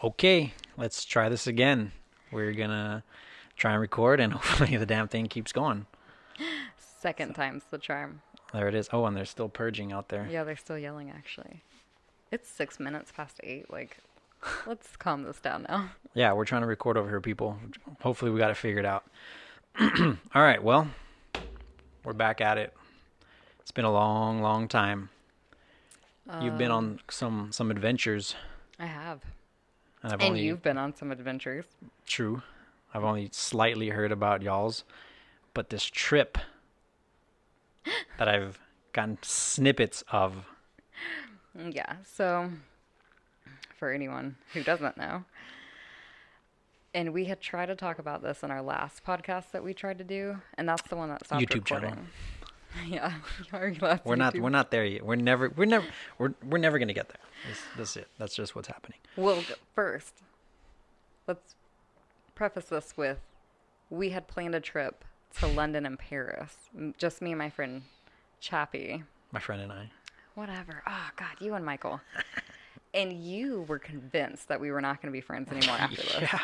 Okay, let's try this again. We're gonna try and record, and hopefully the damn thing keeps going. Second time's the charm. There it is. Oh, and they're still purging out there. Yeah, they're still yelling, actually. It's 6 minutes past 8. Like, let's calm this down now. Yeah, we're trying to record over here, people. Hopefully we got it figured out. All right, well, we're back at it. It's been a long, long time. You've been on some adventures, I have. and I've And only you've been on some adventures. true. I've only slightly heard about y'all's, but this trip that I've gotten snippets of. Yeah, so for anyone who doesn't know, and we had tried to talk about this in our last podcast that we tried to do, and that's the one that stopped YouTube channel. recording. Yeah, our last We're not YouTube. not there yet. We're never gonna get there. That's it. That's just what's happening. Well, first, let's preface this with we had planned a trip to London and Paris. Just me and my friend Chappie. My friend and I. Whatever. Oh, God, you and Michael. And you were convinced that we were not going to be friends anymore after this. Yeah.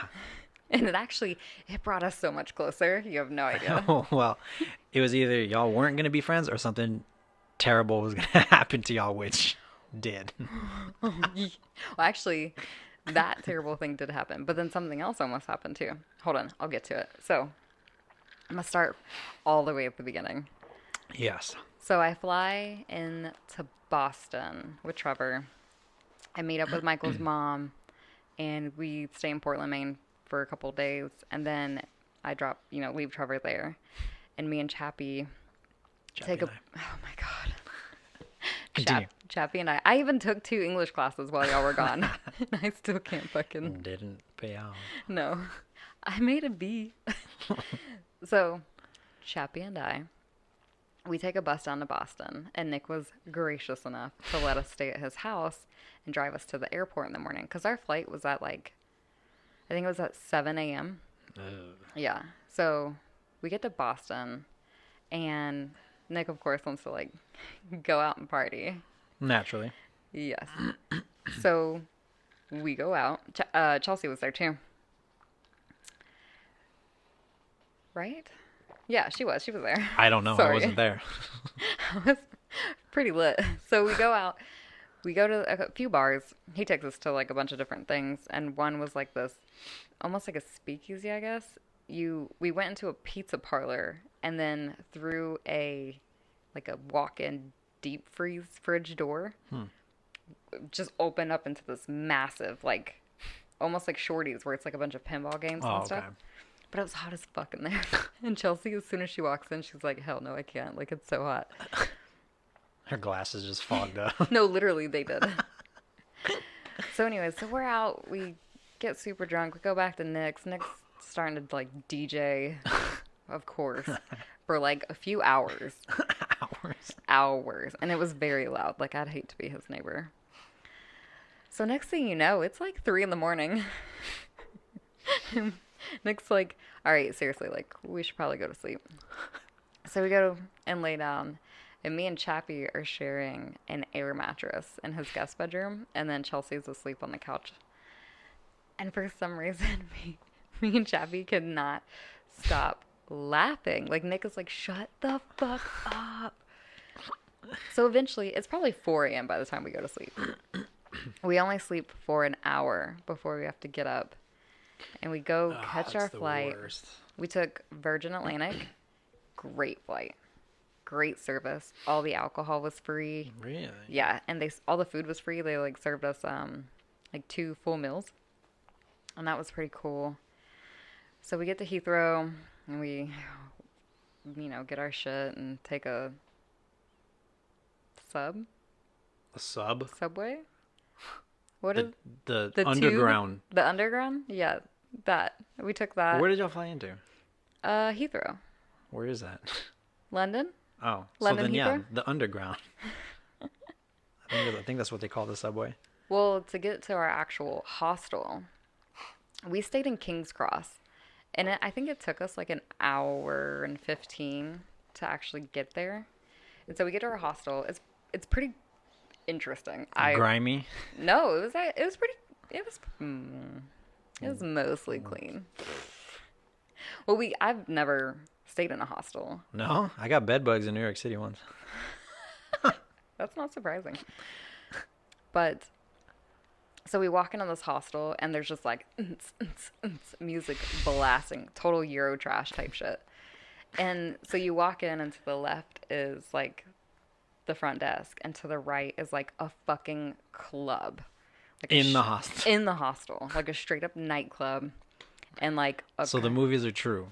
And it brought us so much closer. You have no idea. Oh, well, it was either y'all weren't gonna be friends or something terrible was gonna happen to y'all, which did. Well, actually, that terrible thing did happen. But then something else almost happened too. Hold on, I'll get to it. So I'm going to start all the way at the beginning. Yes. So I fly into Boston with Trevor. I meet up with Michael's mom, and we stay in Portland, Maine for a couple of days. And then I leave Trevor there. And me and Chappie take a... Chappie and Oh, my God. Continue. Chappie and I even took 2 English classes while y'all were gone. And I still can't fucking... Didn't pay out. No. I made a B. So, Chappie and I... We take a bus down to Boston, and Nick was gracious enough to let us stay at his house and drive us to the airport in the morning. Because our flight was at I think it was at 7 a.m. Yeah. So we get to Boston, and Nick, of course, wants to, go out and party. Naturally. Yes. So we go out. Chelsea was there, too. Right? Yeah, she was. She was there. I don't know. I Sorry. wasn't there. I was pretty lit. So we go out. We go to a few bars. He takes us to a bunch of different things, and one was this, almost like a speakeasy, I guess. We went into a pizza parlor, and then through a walk-in deep freeze fridge door, just opened up into this massive almost like Shorty's, where it's a bunch of pinball games and stuff. Okay. But it was hot as fuck in there. And Chelsea, as soon as she walks in, she's like, hell no, I can't. It's so hot. Her glasses just fogged up. No, literally, they did. So anyways, we're out. We get super drunk. We go back to Nick's. Nick's starting to, DJ, of course, for, a few hours. Hours. And it was very loud. I'd hate to be his neighbor. So next thing you know, it's 3 in the morning. Nick's all right, seriously, we should probably go to sleep. So we go and lay down, and me and Chappie are sharing an air mattress in his guest bedroom, and then Chelsea's asleep on the couch. And for some reason, me and Chappie could not stop laughing. Nick is shut the fuck up. So eventually, it's probably 4 a.m. by the time we go to sleep. We only sleep for an hour before we have to get up. And we go catch our flight. Worst. We took Virgin Atlantic. Great flight. Great service. All the alcohol was free. Really? Yeah, and all the food was free. They served us 2 full meals. And that was pretty cool. So we get to Heathrow and we get our shit and take a A sub? subway. What is The the underground. tube? The underground? Yeah, that. We took that. Where did y'all fly into? Heathrow. Where is that? London? Oh, London so then yeah, Heathrow? the underground. I think that's what they call the subway. Well, to get to our actual hostel, we stayed in King's Cross. And I think it took us an hour and 15 to actually get there. And so we get to our hostel. It's pretty interesting. Grimy. No, it was pretty It was mostly clean. Well, I've never stayed in a hostel. No, I got bed bugs in New York City once. That's not surprising. But so we walk into this hostel and there's just like music blasting, total Euro trash type shit. And so you walk in and to the left is like the front desk and to the right is like a fucking club. Like In the hostel. In the hostel. Like a straight up nightclub. And like So the movies are true.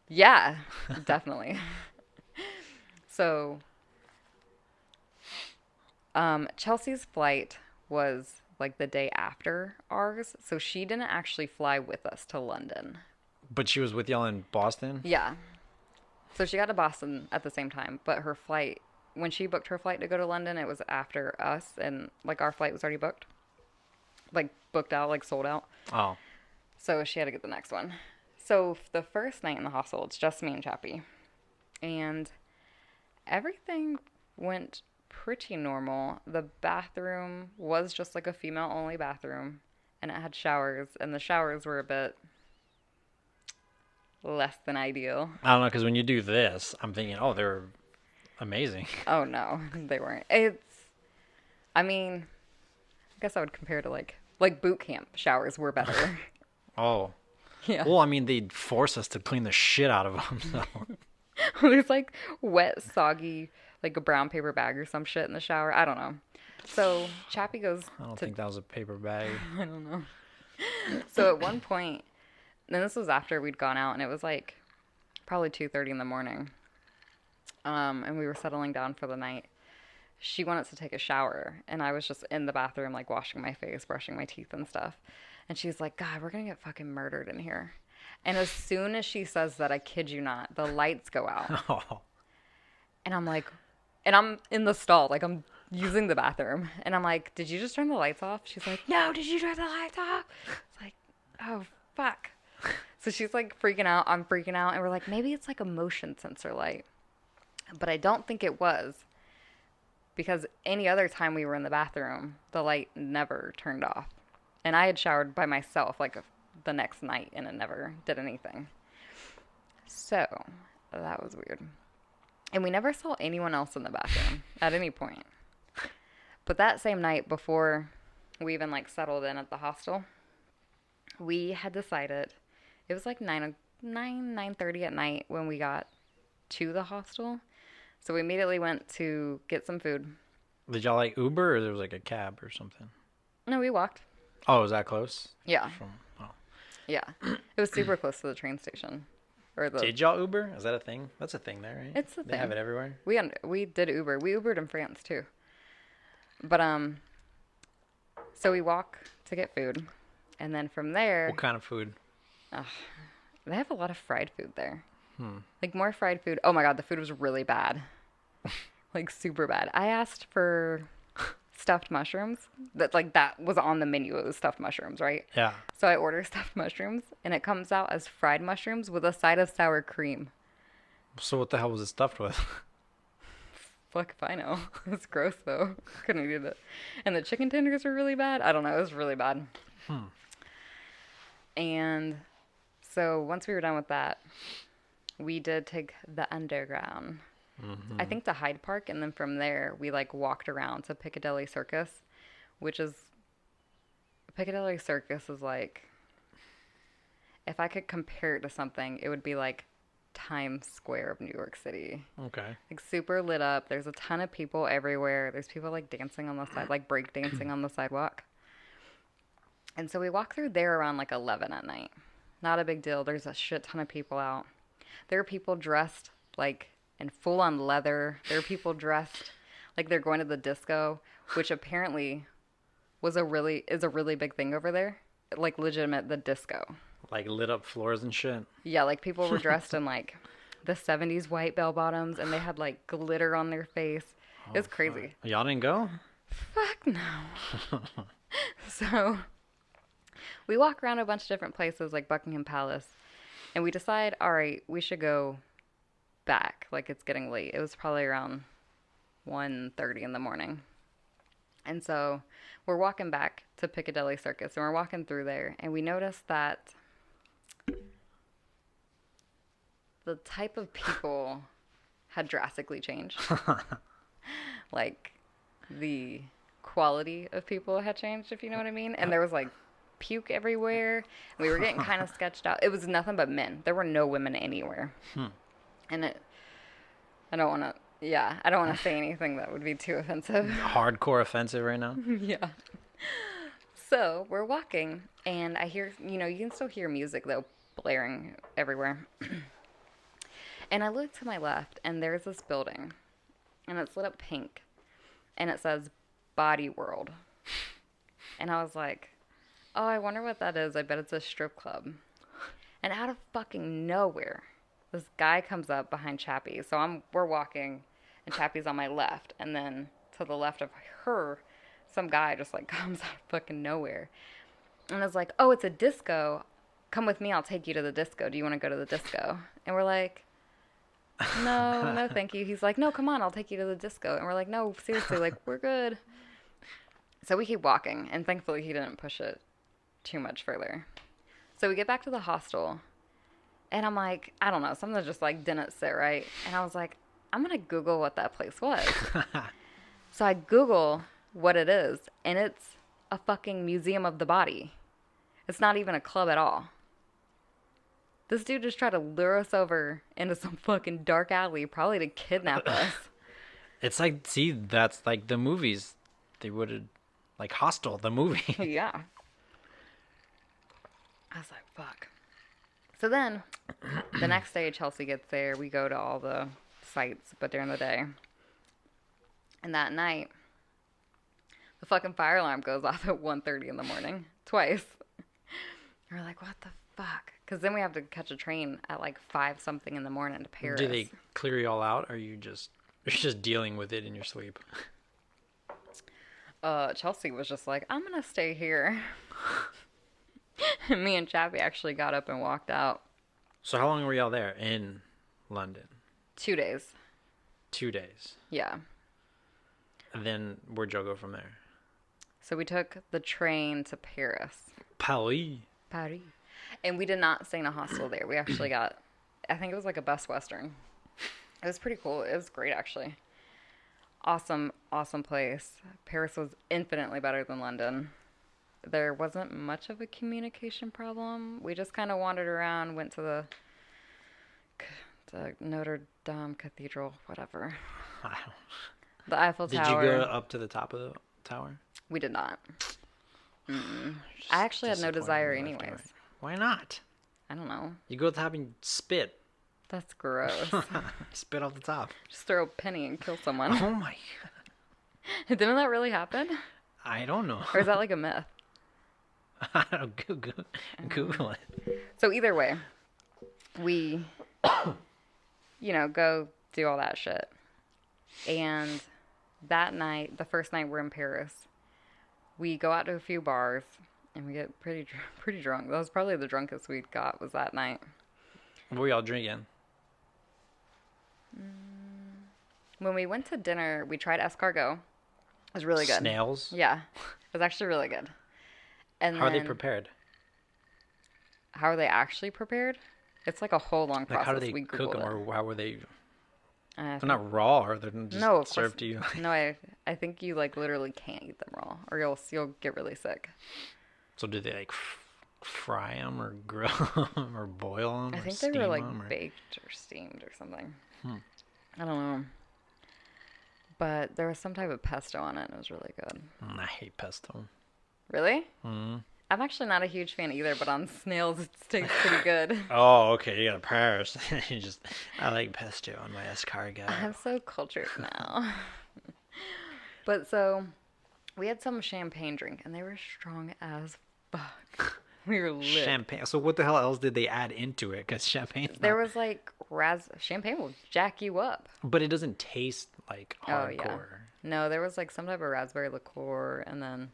Yeah, definitely. So Chelsea's flight was like the day after ours, so she didn't actually fly with us to London. But she was with y'all in Boston? Yeah. So she got to Boston at the same time, but her flight, when she booked her flight to go to London, it was after us, and like our flight was already booked. Like booked out, like sold out. Oh. So she had to get the next one. So the first night in the hostel, it's just me and Chappie. And everything went pretty normal. The bathroom was just like a female-only bathroom, and it had showers, and the showers were a bit less than ideal. I don't know, because when you do this, I'm thinking, oh, they're amazing. Oh, no, they weren't. I mean, I guess I would compare to like boot camp showers were better. Oh. Yeah. Well, I mean, they'd force us to clean the shit out of them, so. There's like wet, soggy, like a brown paper bag or some shit in the shower. I don't know. So Chappie goes I don't think that was a paper bag. I don't know. So at one point, and this was after we'd gone out, and it was like probably 2:30 in the morning. And we were settling down for the night. She wanted to take a shower, and I was just in the bathroom, like washing my face, brushing my teeth and stuff. And she's like, God, we're going to get fucking murdered in here. And as soon as she says that, I kid you not, the lights go out. Oh. And I'm like, and I'm in the stall, like I'm using the bathroom. And I'm like, did you just turn the lights off? She's like, no, did you turn the lights off? It's like, oh, fuck. So she's like freaking out. I'm freaking out. And we're like, maybe it's like a motion sensor light. But I don't think it was. Because any other time we were in the bathroom, the light never turned off. And I had showered by myself like the next night and it never did anything. So that was weird. And we never saw anyone else in the bathroom at any point. But that same night before we even like settled in at the hostel, we had decided, it was like 9:30 at night when we got to the hostel. So we immediately went to get some food. Did y'all like Uber or there was like a cab or something? No, we walked. Oh, was that close? Yeah. Oh. Yeah. It was super close to the train station. Did y'all Uber? Is that a thing? That's a thing there, right? It's a thing. They have it everywhere? We did Uber. We Ubered in France too. But so we walk to get food, and then from there. What kind of food? They have a lot of fried food there. Like more fried food. Oh my God, the food was really bad. Like super bad. I asked for stuffed mushrooms. That was on the menu. It was stuffed mushrooms, right? Yeah. So I order stuffed mushrooms, and it comes out as fried mushrooms with a side of sour cream. So what the hell was it stuffed with? Fuck if I know. It's gross though. Couldn't eat it. And the chicken tenders were really bad. I don't know. It was really bad. And so once we were done with that, we did take the underground. I think to Hyde Park, and then from there we like walked around to Piccadilly Circus, Piccadilly Circus is like, if I could compare it to something, it would be like Times Square of New York City. Okay. Like super lit up. There's a ton of people everywhere. There's people like dancing on the side, like break dancing on the sidewalk. And so we walked through there around like 11 at night. Not a big deal. There's a shit ton of people out. There are people dressed like in full on leather. There are people dressed like they're going to the disco, which apparently is a really big thing over there. Like legitimate, the disco. Like lit up floors and shit? Yeah, like people were dressed in like the 70s white bell bottoms, and they had like glitter on their face. It was crazy. Fuck. Y'all didn't go? Fuck no. So we walk around a bunch of different places like Buckingham Palace, and we decide, all right, we should go back. Like it's getting late. It was probably around 1:30 in the morning. And so we're walking back to Piccadilly Circus, and we're walking through there, and we noticed that the type of people had drastically changed. Like, the quality of people had changed, if you know what I mean. And there was like puke everywhere. We were getting kind of sketched out. It was nothing but men. There were no women anywhere. And I don't want to, yeah, I don't want to say anything that would be too offensive. Hardcore offensive right now. Yeah. So we're walking, and I hear, you know, you can still hear music though blaring everywhere. And I look to my left, and there's this building, and it's lit up pink, and it says Body World. And I was like, oh, I wonder what that is. I bet it's a strip club. And out of fucking nowhere, this guy comes up behind Chappie. So we're walking, and Chappie's on my left, and then to the left of her, some guy just like comes out of fucking nowhere. And I was like, oh, it's a disco. Come with me, I'll take you to the disco. Do you want to go to the disco? And we're like, no, thank you. He's like, no, come on, I'll take you to the disco. And we're like, no, seriously, like, we're good. So we keep walking, and thankfully he didn't push it too much further. So we get back to the hostel, and I'm like, I don't know, something just like didn't sit right. And I was like, I'm going to Google what that place was. So I Google what it is, and it's a fucking museum of the body. It's not even a club at all. This dude just tried to lure us over into some fucking dark alley, probably to kidnap us. It's like, see, that's like the movies. They would have, like Hostel, the movie. Yeah. I was like, fuck. So then, the next day, Chelsea gets there. We go to all the sites, but during the day. And that night, the fucking fire alarm goes off at 1:30 in the morning. Twice. And we're like, what the fuck? Because then we have to catch a train at like 5 something in the morning to Paris. Do they clear you all out, or are you just dealing with it in your sleep? Chelsea was just like, I'm going to stay here. And me and Chappie actually got up and walked out. So how long were y'all there in London? 2 days. 2 days. Yeah. And then where'd y'all go from there? So we took the train to Paris. Paris. And we did not stay in a hostel there. We actually got, I think it was like a Best Western. It was pretty cool. It was great, actually. Awesome, awesome place. Paris was infinitely better than London. There wasn't much of a communication problem. We just kind of wandered around, went to the Notre Dame Cathedral, whatever. The Eiffel Tower. Did you go up to the top of the tower? We did not. I actually had no desire anyways. Why not? I don't know. You go to the top and spit. That's gross. Spit off the top. Just throw a penny and kill someone. Oh my god. Didn't that really happen? I don't know. Or is that like a myth? I don't Google it. So either way, we, go do all that shit. And that night, the first night we're in Paris, we go out to a few bars and we get pretty drunk. That was probably the drunkest we got was that night. What were y'all drinking? When we went to dinner, we tried escargot. It was really good. Snails? Yeah. It was actually really good. And how are they prepared? How are they actually prepared? It's like a whole long process. Like how do they cook them, or how were they? They're not raw, or they're just served to you. No, I think you like literally can't eat them raw, or you'll get really sick. So did they like fry them, or grill them, or boil them? I think they were like baked or steamed or something. I don't know. But there was some type of pesto on it, and it was really good. I hate pesto. Really? I'm actually not a huge fan either, but on snails it tastes pretty good. Oh, okay. You got a Paris. I like pesto on my escargot. I'm so cultured now. But so we had some champagne drink, and they were strong as fuck. We were lit. Champagne. So what the hell else did they add into it? Because champagne. There was like champagne will jack you up. But it doesn't taste like hardcore. Oh, yeah. No, there was like some type of raspberry liqueur, and then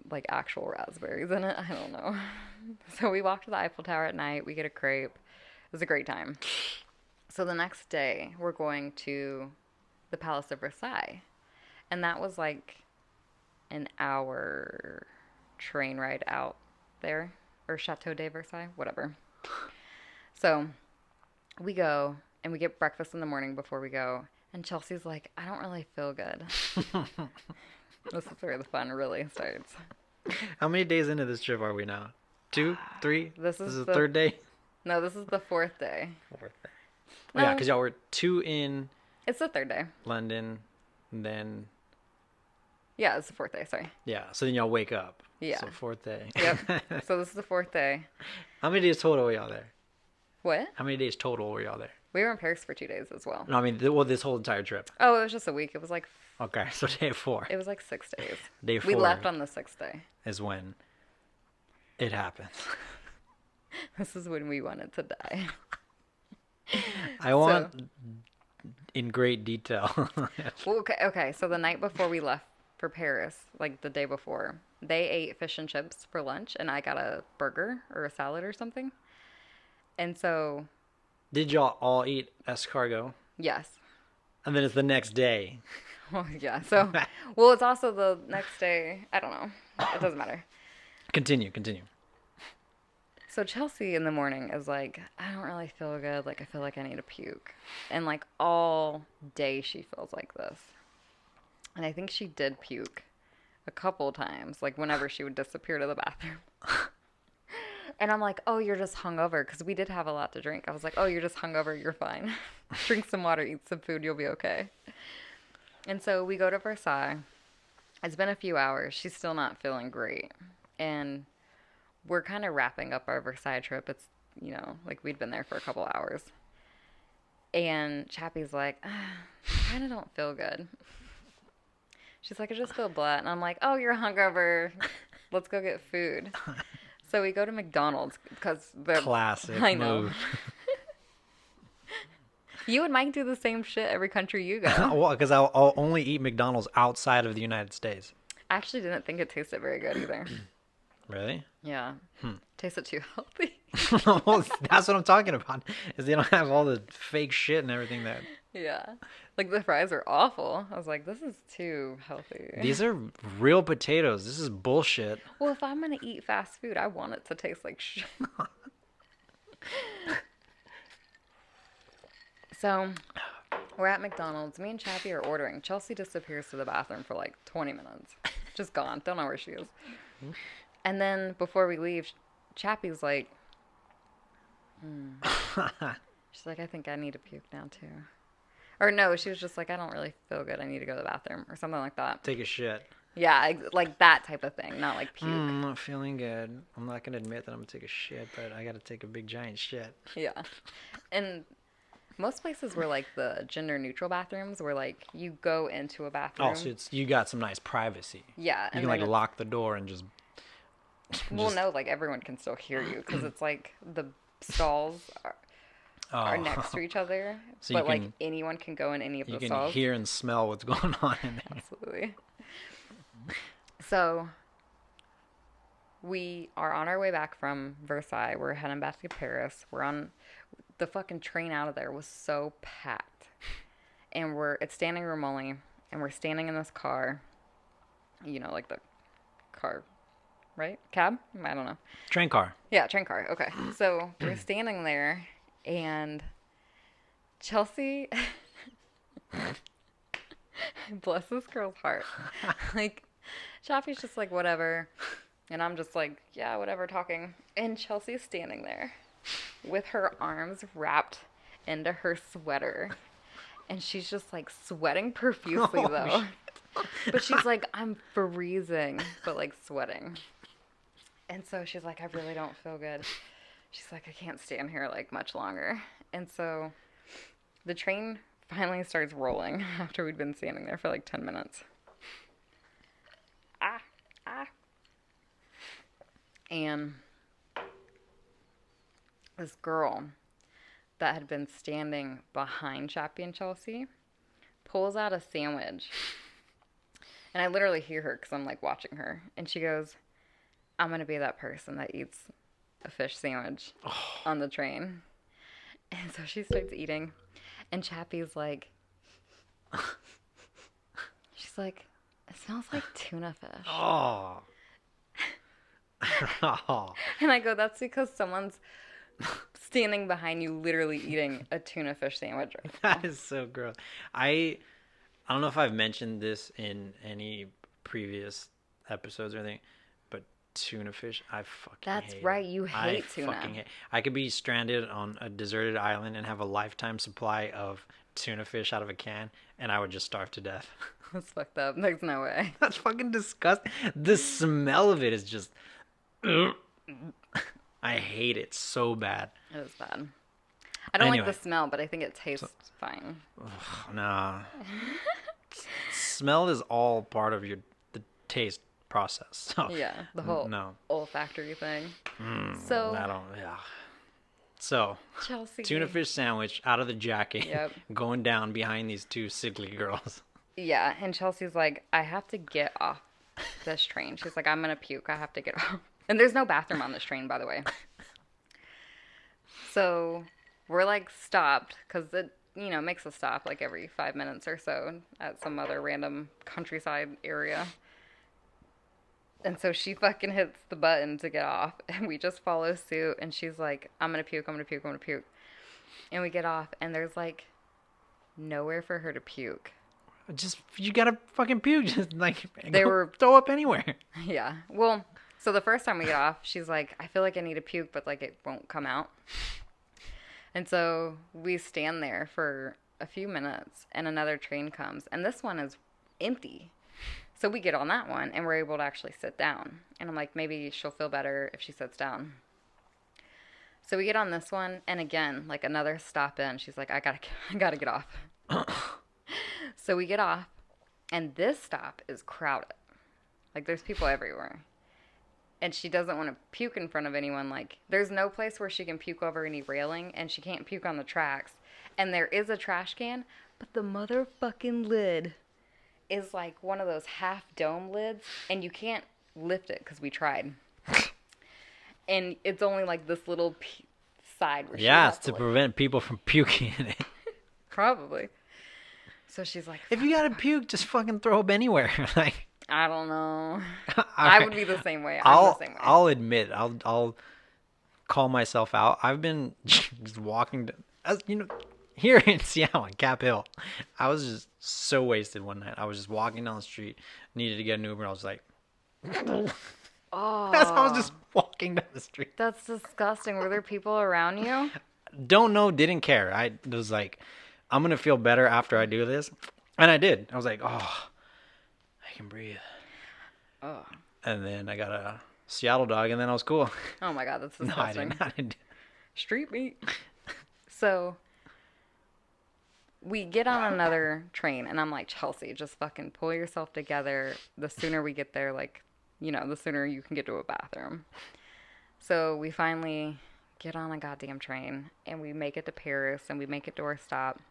like actual raspberries in it. I don't know. So we walked to the Eiffel Tower at night. We get a crepe. It was a great time. So the next day, we're going to the Palace of Versailles. And that was like an hour train ride out there, or Chateau de Versailles, whatever. So we go and we get breakfast in the morning before we go. And Chelsea's like, I don't really feel good. This is where the fun really starts. How many days into this trip are we now? 2, 3? This This is is the the third day? No, this is the fourth day. Fourth day. Oh, yeah, No, because y'all were 2 in it's the third day. London, and then, Yeah, it's the fourth day. Sorry. yeah, so then y'all wake up. Yeah. So fourth day. Yep. So this is the fourth day. How many days total were y'all there? What? How many days total were y'all there? We were in Paris for 2 days as well. No, I mean, well, this whole entire trip. Oh, it was just a week. It was like Okay, so day 4. 6 days. Day 4 We left on the 6th day. is when it happens. This is when we wanted to die. I want in great detail. Well, okay. So the night before we left for Paris, like the day before, they ate fish and chips for lunch, and I got a burger or a salad or something. And so, Did y'all all eat escargot? yes. And then it's the next day. Well, yeah. So, well, it's also the next day. I don't know. It doesn't matter. Continue. So Chelsea in the morning is like, I don't really feel good. Like, I feel like I need to puke. And like all day she feels like this. And I think she did puke a couple times, like whenever she would disappear to the bathroom. And I'm like, oh, you're just hungover, because we did have a lot to drink. I was like, oh, you're just hungover. You're fine. Drink some water, eat some food. You'll be okay. And so we go to Versailles. It's been a few hours. She's still not feeling great. And we're kind of wrapping up our Versailles trip. It's, like we'd been there for a couple hours. And Chappie's like, I kind of don't feel good. She's like, I just feel blah. And I'm like, oh, you're hungover. Let's go get food. So we go to McDonald's because the Classic I know. move. You and Mike do the same shit every country you go. Well, because I'll only eat McDonald's outside of the United States. I actually didn't think it tasted very good either. Really? Yeah. Tasted too healthy. Well, that's what I'm talking about. Is they don't have all the fake shit and everything that. Yeah. Like the fries are awful. I was like, this is too healthy. These are real potatoes. This is bullshit. Well, if I'm going to eat fast food, I want it to taste like shit. So, we're at McDonald's. Me and Chappie are ordering. Chelsea disappears to the bathroom for like 20 minutes. Just gone. Don't know where she is. And then before we leave, Chappie's like, she's like, I think I need to puke now too. Or no, she was just like, I don't really feel good. I need to go to the bathroom or something like that. Take a shit. Yeah, like that type of thing. Not like puke. I'm not feeling good. I'm not going to admit that I'm going to take a shit, but I got to take a big giant shit. Yeah. And most places were like the gender neutral bathrooms where like you go into a bathroom. Oh, so you got some nice privacy. Yeah. You can like lock the door and just. Well, no, like everyone can still hear you because it's like the stalls are next to each other, so but like anyone can go in any of the stalls. You can hear and smell what's going on in there. Absolutely. So we are on our way back from Versailles. We're heading back to Paris. We're on the fucking train out of there was so packed, and it's standing room only, and we're standing in this car. Like the car. Right? Cab? I don't know. Train car. Yeah, train car. Okay. So we're standing there, and Chelsea, bless this girl's heart. Like, Chappie's just like, whatever. And I'm just like, yeah, whatever, talking. And Chelsea's standing there with her arms wrapped into her sweater. And she's just like sweating profusely, though. But she's like, I'm freezing, but like sweating. And so she's like, I really don't feel good. She's like, I can't stand here like much longer. And so the train finally starts rolling after we'd been standing there for like 10 minutes. And this girl that had been standing behind Chappie and Chelsea pulls out a sandwich. And I literally hear her because I'm like watching her. And she goes, I'm going to be that person that eats a fish sandwich on the train. And so she starts eating. And Chappie's like, she's She's like, it smells like tuna fish. Oh. Oh. And I go, that's because someone's standing behind you literally eating a tuna fish sandwich right now. That is so gross. I don't know if I've mentioned this in any previous episodes or anything, but tuna fish, I fucking That's hate right, it. you hate tuna. I could be stranded on a deserted island and have a lifetime supply of tuna fish out of a can, and I would just starve to death. That's fucked up. There's no way. That's fucking disgusting. The smell of it is just... I hate it so bad. It was bad. I don't Anyway. like the smell, but I think it tastes fine. Nah. Smell is all part of the taste process. So, Yeah, the whole olfactory thing. So, I don't. Yeah. So, Chelsea. tuna fish sandwich out of the jacket, Yep. going down behind these two sickly girls. Yeah, and Chelsea's like, I have to get off this train. She's like, I'm gonna puke. I have to get off. And there's no bathroom on this train, by the way. So we're like stopped because it, makes us stop like every 5 minutes or so at some other random countryside area. And so she fucking hits the button to get off, and we just follow suit. And she's like, I'm gonna puke, I'm gonna puke, I'm gonna puke. And we get off, and there's like nowhere for her to puke. Just, you gotta fucking puke. Just like, They were throw up anywhere. Yeah. Well, so the first time we get off, she's like, I feel like I need to puke, but like it won't come out. And so we stand there for a few minutes, and another train comes, and this one is empty. So we get on that one, and we're able to actually sit down. And I'm like, maybe she'll feel better if she sits down. So we get on this one, and again, like another stop in. She's like, I gotta get off. So we get off, and this stop is crowded. Like, there's people everywhere. And she doesn't want to puke in front of anyone. Like, there's no place where she can puke over any railing, and she can't puke on the tracks. And there is a trash can, but the motherfucking lid is like one of those half dome lids, and you can't lift it because we tried. And it's only like this little side where she has it's to prevent people from puking in it. Probably. So she's like, if you gotta puke, just fucking throw up anywhere. Like, I don't know. I would be the same way. I'll admit, I'll call myself out. I've been just walking, here in Seattle, in Cap Hill. I was just so wasted one night. I was just walking down the street, needed to get an Uber, and I was like, oh, as I was just walking down the street. That's disgusting. Were there people around you? Don't know, didn't care. I was like, I'm gonna feel better after I do this, and I did. I was like, oh, I can breathe. Oh. And then I got a Seattle dog, and then I was cool. Oh my god, that's No, disgusting. I didn't. Street meat. So we get on another train, and I'm like, Chelsea, just fucking pull yourself together. The sooner we get there, like, the sooner you can get to a bathroom. So we finally get on a goddamn train, and we make it to Paris, and we make it to our stop.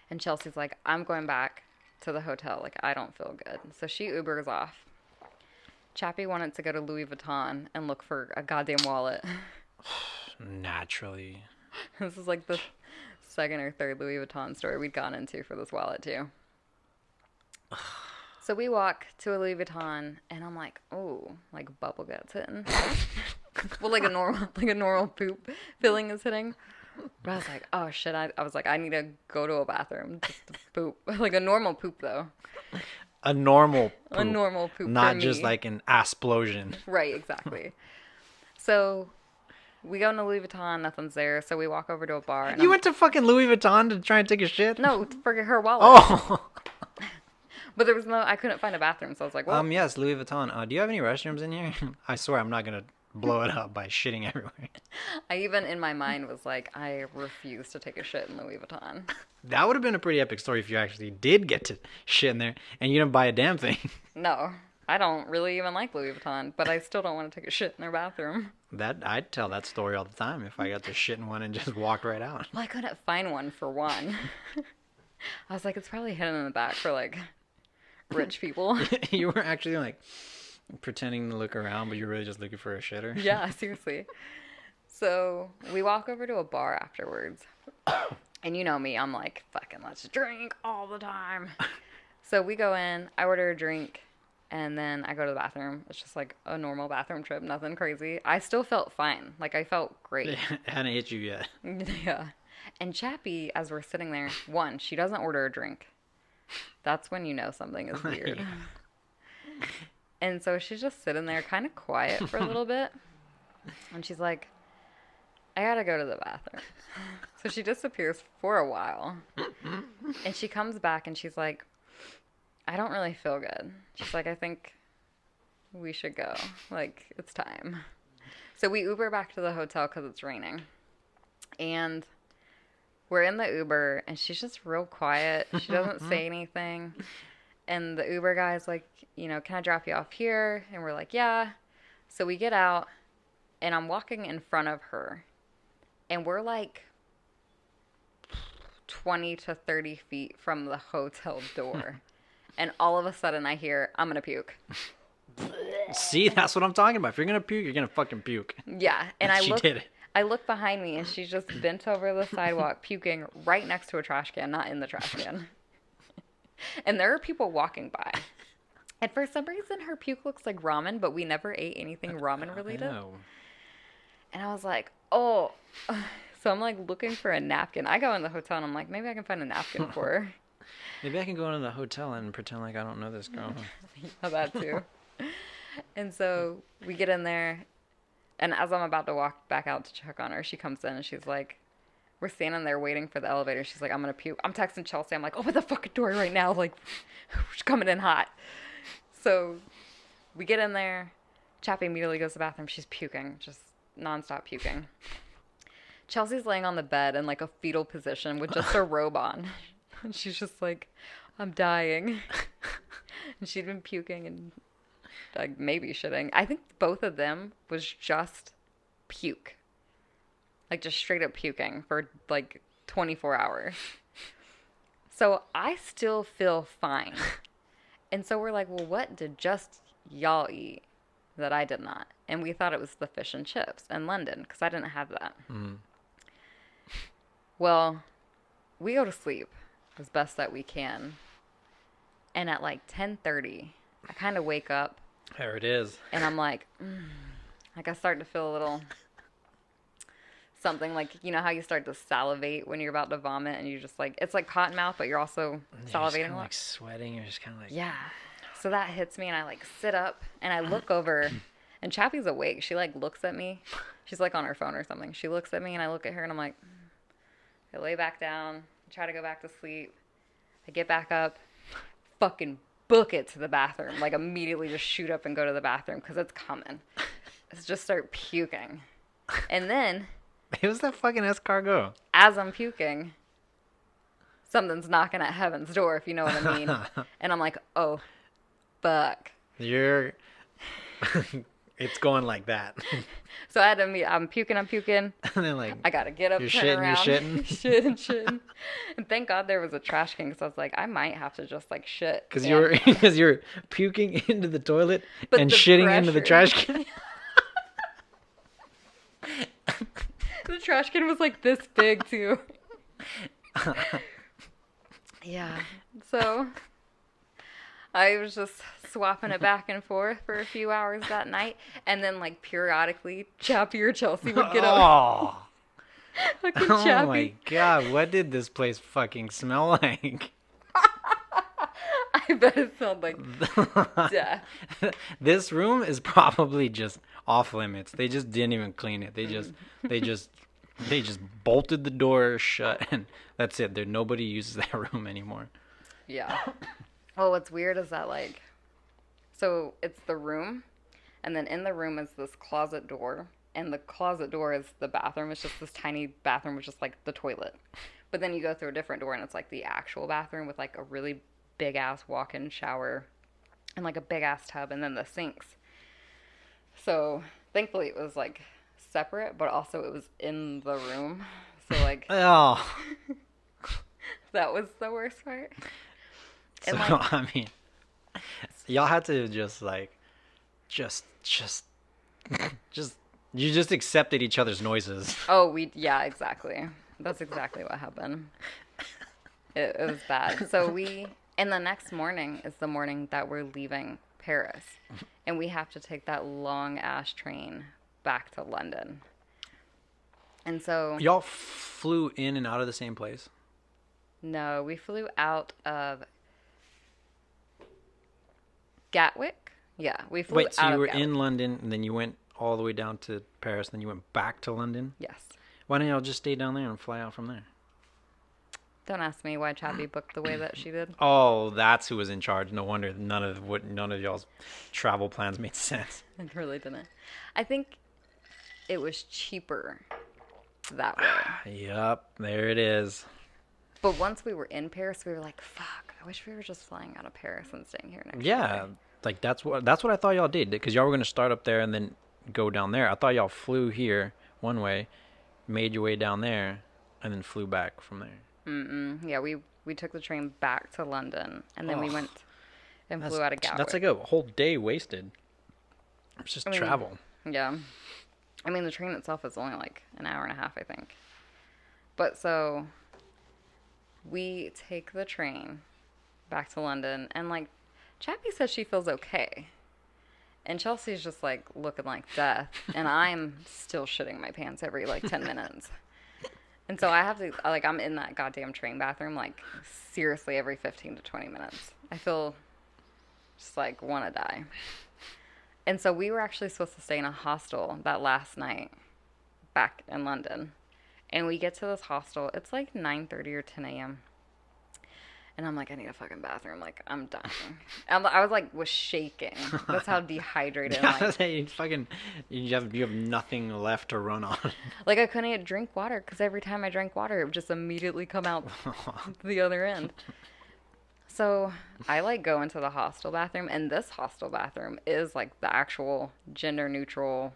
And Chelsea's like, I'm going back to the hotel. Like, I don't feel good. So she Ubers off. Chappie wanted to go to Louis Vuitton and look for a goddamn wallet. Naturally. This is like the second or third Louis Vuitton store we'd gone into for this wallet, too. So we walk to a Louis Vuitton, and I'm like, oh, like bubble gut's hitting. Well, like a normal poop feeling is hitting. But I was like, oh shit, I was like, I need to go to a bathroom just to poop. Like a normal poop, though. A normal poop. A normal poop, not for just me. like an explosion. Right, exactly. So we go into Louis Vuitton, nothing's there, so we walk over to a bar. And You went to fucking Louis Vuitton to try and take a shit? No, forget her wallet. Oh. But there was I couldn't find a bathroom, so I was like, well. Yes, Louis Vuitton. Do you have any restrooms in here? I swear I'm not gonna blow it up by shitting everywhere. I even in my mind was like, I refuse to take a shit in Louis Vuitton. That would have been a pretty epic story if you actually did get to shit in there and you didn't buy a damn thing. No, I don't really even like Louis Vuitton, but I still don't want to take a shit in their bathroom. I'd tell that story all the time if I got to shit in one and just walked right out. Well, I couldn't find one for one. I was like, it's probably hidden in the back for like rich people. You were actually like pretending to look around, but you're really just looking for a shitter. Yeah, seriously. So we walk over to a bar afterwards. And you know me, I'm like, fucking let's drink all the time. So we go in, I order a drink, and then I go to the bathroom. It's just like a normal bathroom trip, nothing crazy. I still felt fine. Like, I felt great. It hadn't hit you yet. Yeah. And Chappie, as we're sitting there, one, she doesn't order a drink. That's when you know something is weird. And so she's just sitting there kind of quiet for a little bit. And she's like, I gotta go to the bathroom. So she disappears for a while. And she comes back and she's like, I don't really feel good. She's like, I think we should go. Like, it's time. So we Uber back to the hotel because it's raining. And we're in the Uber, and she's just real quiet. She doesn't say anything. And the Uber guy's like, you know, can I drop you off here? And we're like, yeah. So we get out, and I'm walking in front of her. And we're like 20 to 30 feet from the hotel door. And all of a sudden I hear, I'm going to puke. See, that's what I'm talking about. If you're going to puke, you're going to fucking puke. Yeah. And She did it. I look behind me, and she's just bent over the sidewalk puking right next to a trash can, not in the trash can. And there are people walking by. And for some reason, her puke looks like ramen, but we never ate anything ramen related. And I was like, oh. So I'm like looking for a napkin. I go in the hotel, and I'm like, maybe I can find a napkin for her. Maybe I can go into the hotel and pretend like I don't know this girl. Yeah, that too. And so we get in there, and as I'm about to walk back out to check on her, she comes in and she's like, we're standing there waiting for the elevator. She's like, I'm going to puke. I'm texting Chelsea. I'm like, open the fucking door right now. Like, she's coming in hot. So we get in there. Chappie immediately goes to the bathroom. She's puking, just nonstop puking. Chelsea's laying on the bed in like a fetal position with just her robe on. And she's just like, I'm dying. And she'd been puking and like maybe shitting. I think both of them was just puke. Like just straight up puking for like 24 hours. So I still feel fine. And so we're like, well, what did just y'all eat that I did not? And we thought it was the fish and chips in London because I didn't have that. Mm. Well, we go to sleep as best that we can. And at like 10:30, I kind of wake up. There it is. And I'm like, like I start to feel a little something like, you know how you start to salivate when you're about to vomit and you just like, it's like cotton mouth, but you're also salivating a lot. Like sweating. You're just kind of like. Yeah. So that hits me and I like sit up and I look over and Chappie's awake. She like looks at me. She's like on her phone or something. She looks at me and I look at her and I'm like, I lay back down, try to go back to sleep. I get back up, fucking book it to the bathroom. Like immediately just shoot up and go to the bathroom because it's coming. It's just start puking. And then It was that fucking escargot. as I'm puking, something's knocking at heaven's door, if you know what I mean. And I'm like, oh, fuck. You're... It's going like that. So I had to I'm puking. And then like... I got to get up, you're turn shitting, around. You're shitting. shitting. And thank God there was a trash can because I was like, I might have to just like shit. Because you're puking into the toilet But and the shitting into the trash pressure. can. The trash can was like this big too. Yeah. So I was just swapping it back and forth for a few hours that night. And then like periodically Chappie or Chelsea would get up. Oh. Fucking Oh Chappie. my god, what did this place fucking smell like? I bet it smelled like death. This room is probably just off limits. They just didn't even clean it. They just bolted the door shut and that's it. Nobody uses that room anymore. Yeah. Well, what's weird is that like, so it's the room, and then in the room is this closet door, and the closet door is the bathroom. It's just this tiny bathroom with just like the toilet. But then you go through a different door and it's like the actual bathroom with like a really big ass walk-in shower and like a big ass tub and then the sinks. So thankfully it was like separate, but also it was in the room. So like, Oh. that was the worst part. So, And, like, I mean, y'all had to just like, you just accepted each other's noises. Oh, yeah, exactly. That's exactly what happened. It was bad. So we And the next morning is the morning that we're leaving Paris. And we have to take that long ass train back to London. And so... Y'all flew in and out of the same place? No, we flew out of Gatwick. Yeah, we flew Wait, so out you of were Gatwick. in London, and then you went all the way down to Paris, then you went back to London? Yes. Why didn't y'all just stay down there and fly out from there? Don't ask me why Chappie booked the way that she did. Oh, that's who was in charge. No wonder none of y'all's travel plans made sense. It really didn't. I think it was cheaper that way. Yup, there it is. But once we were in Paris, we were like, fuck, I wish we were just flying out of Paris and staying here next Yeah, year. like that's what I thought y'all did, because y'all were gonna start up there and then go down there. I thought y'all flew here one way, made your way down there, and then flew back from there. Yeah, we took the train back to London, and then we went and That's, flew out of Gatwick. that's like a whole day wasted. It's just travel. Yeah. I mean, the train itself is only like an hour and a half, I think. But so we take the train back to London, and like Chappie says she feels okay. And Chelsea's just like looking like death, and I'm still shitting my pants every like 10 minutes. And so I have to, like, I'm in that goddamn train bathroom, like, seriously every 15 to 20 minutes. I feel just, like, want to die. And so we were actually supposed to stay in a hostel that last night back in London. And we get to this hostel. It's, like, 9:30 or 10 a.m. And I'm like, I need a fucking bathroom. Like, I'm dying. I was shaking. That's how dehydrated I am. You have nothing left to run on. Like, I couldn't even drink water because every time I drank water, it would just immediately come out the other end. So I, like, go into the hostel bathroom, and this hostel bathroom is, like, the actual gender neutral.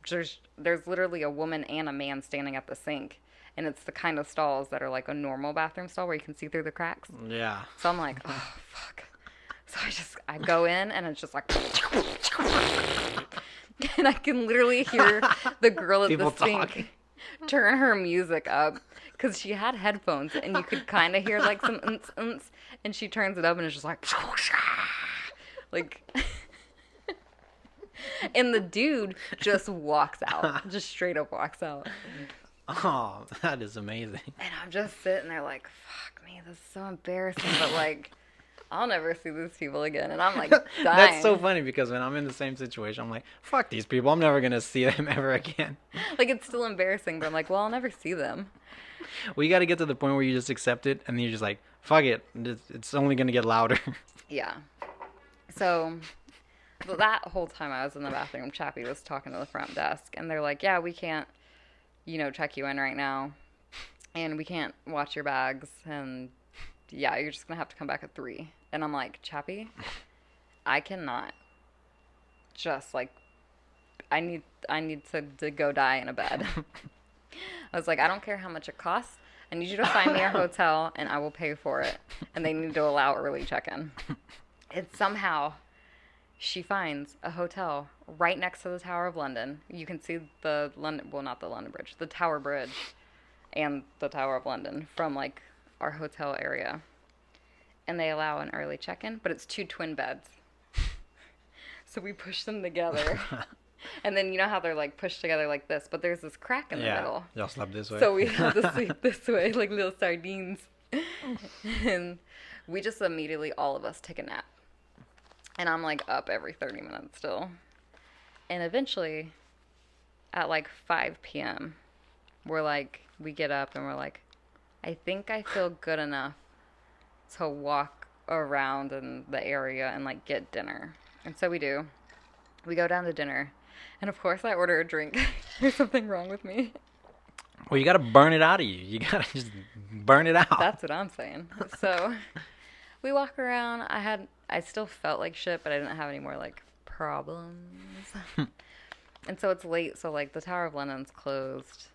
There's literally a woman and a man standing at the sink. And it's the kind of stalls that are like a normal bathroom stall where you can see through the cracks. Yeah. So I'm like, oh, fuck. So I go in, and it's just like... And I can literally hear the girl at the sink turn her music up. Because she had headphones, and you could kind of hear like some unts. And she turns it up, and it's just like... Like... And the dude just walks out. Just straight up walks out. Oh, that is amazing. And I'm just sitting there like, fuck me, this is so embarrassing. But like, I'll never see these people again. And I'm like dying. That's so funny, because when I'm in the same situation, I'm like, fuck these people. I'm never going to see them ever again. Like, it's still embarrassing, but I'm like, well, I'll never see them. Well, you got to get to the point where you just accept it, and then you're just like, fuck it. It's only going to get louder. Yeah. So that whole time I was in the bathroom, Chappie was talking to the front desk. And they're like, yeah, we can't, check you in right now. And we can't watch your bags. And yeah, you're just going to have to come back at 3. And I'm like, Chappie, I cannot just like, I need to go die in a bed. I was like, I don't care how much it costs. I need you to find me a hotel, and I will pay for it. And they need to allow early check-in. And somehow she finds a hotel right next to the Tower of London. You can see the London, well, not the London Bridge, the Tower Bridge and the Tower of London from like our hotel area. And they allow an early check-in, but it's 2 twin beds. So we push them together. And then you know how they're like pushed together like this, but there's this crack in the middle. Y'all slept this way. So we had to sleep this way, like little sardines. And we just immediately, all of us, take a nap. And I'm like up every 30 minutes still. And eventually, at like 5 p.m., we get up and we're like, I think I feel good enough to walk around in the area and like get dinner. And so we do. We go down to dinner. And of course I order a drink. There's something wrong with me. Well, you got to burn it out of you. You got to just burn it out. That's what I'm saying. So we walk around. I still felt like shit, but I didn't have any more like problems. And so it's late. So like the Tower of London's closed.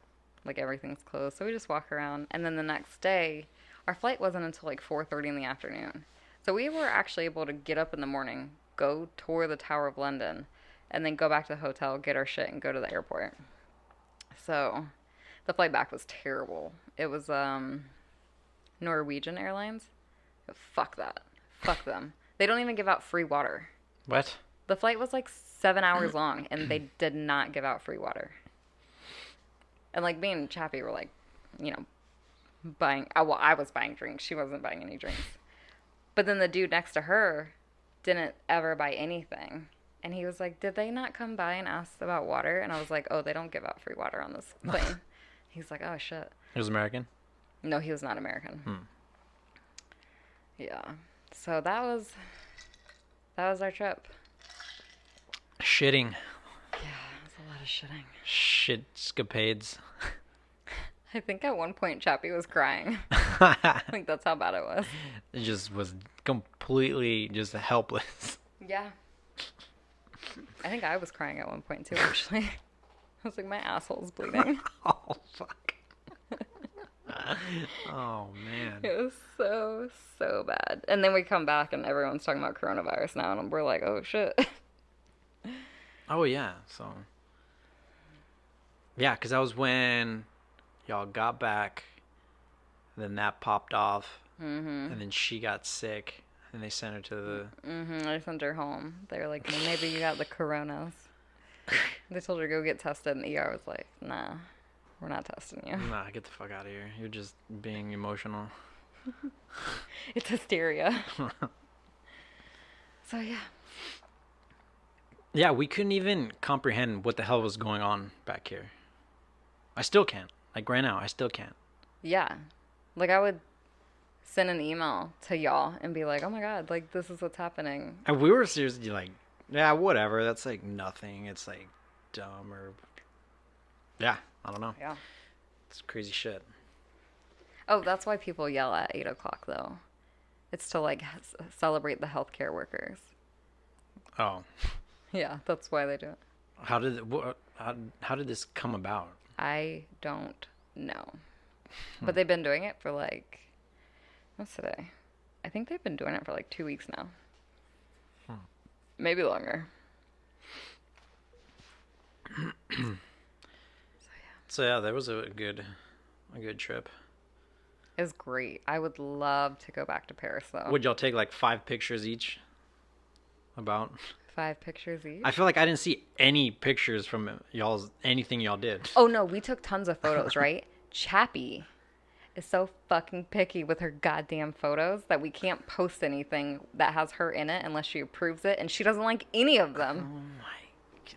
Like everything's closed. So we just walk around. And then the next day, our flight wasn't until like 4:30 in the afternoon. So we were actually able to get up in the morning, go tour the Tower of London, and then go back to the hotel, get our shit, and go to the airport. So the flight back was terrible. It was Norwegian Airlines. Fuck that. Fuck them. They don't even give out free water. What? The flight was like 7 hours long, and they did not give out free water. And like me and Chappie were like, you know, buying. Well, I was buying drinks. She wasn't buying any drinks. But then the dude next to her didn't ever buy anything. And he was like, did they not come by and ask about water? And I was like, oh, they don't give out free water on this plane. He's like, oh, shit. He was American? No, he was not American. Yeah. So that was our trip. Shitting. Yeah, it was a lot of shitting. Shit-scapades. I think at one point Chappie was crying. I think that's how bad it was. It just was completely just helpless. Yeah. I think I was crying at one point too, actually. I was like, my asshole's bleeding. Oh, fuck. Oh, man. It was so bad. And then we come back and everyone's talking about coronavirus now, and we're like, oh, shit. Oh, yeah. So, yeah, because that was when y'all got back, then that popped off, and then she got sick, and they sent her to the... I sent her home. They were like, well, maybe you got the coronas. They told her to go get tested, and the ER was like, nah, we're not testing you. Nah, get the fuck out of here. You're just being emotional. It's hysteria. So, yeah. Yeah, we couldn't even comprehend what the hell was going on back here. I still can't. Like, right now, I still can't. Yeah. Like, I would send an email to y'all and be like, oh my God, like, this is what's happening. And we were seriously like, yeah, whatever. That's, like, nothing. It's, like, dumb or... Yeah, I don't know. Yeah. It's crazy shit. Oh, that's why people yell at 8 o'clock, though. It's to, like, celebrate the healthcare workers. Oh. Yeah, that's why they do it. How did this come about? I don't know. But they've been doing it for, like... What's today? I think they've been doing it for, like, 2 weeks now. Maybe longer. So yeah, that was a good trip. It was great. I would love to go back to Paris, though. Would y'all take like 5 pictures each? About 5 pictures each? I feel like I didn't see any pictures from anything y'all did. Oh, no, we took tons of photos, right? Chappie is so fucking picky with her goddamn photos that we can't post anything that has her in it unless she approves it, and she doesn't like any of them. Oh my...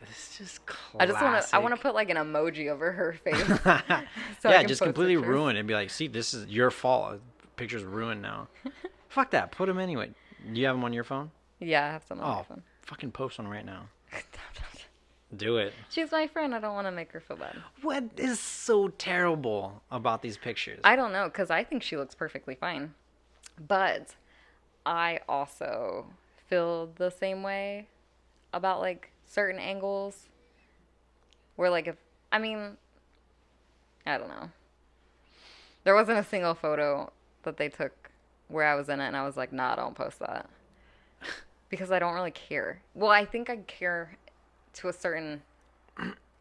It's just classic. I want to put like an emoji over her face. So yeah, just completely ruin it and be like, see, this is your fault. Picture's ruined now. Fuck that. Put them anyway. Do you have them on your phone? Yeah, I have some on my phone. Fucking post one right now. Do it. She's my friend. I don't want to make her feel bad. What is so terrible about these pictures? I don't know, because I think she looks perfectly fine. But I also feel the same way about like certain angles where like I don't know. There wasn't a single photo that they took where I was in it and I was like, nah, don't post that. Because I don't really care. Well, I think I care to a certain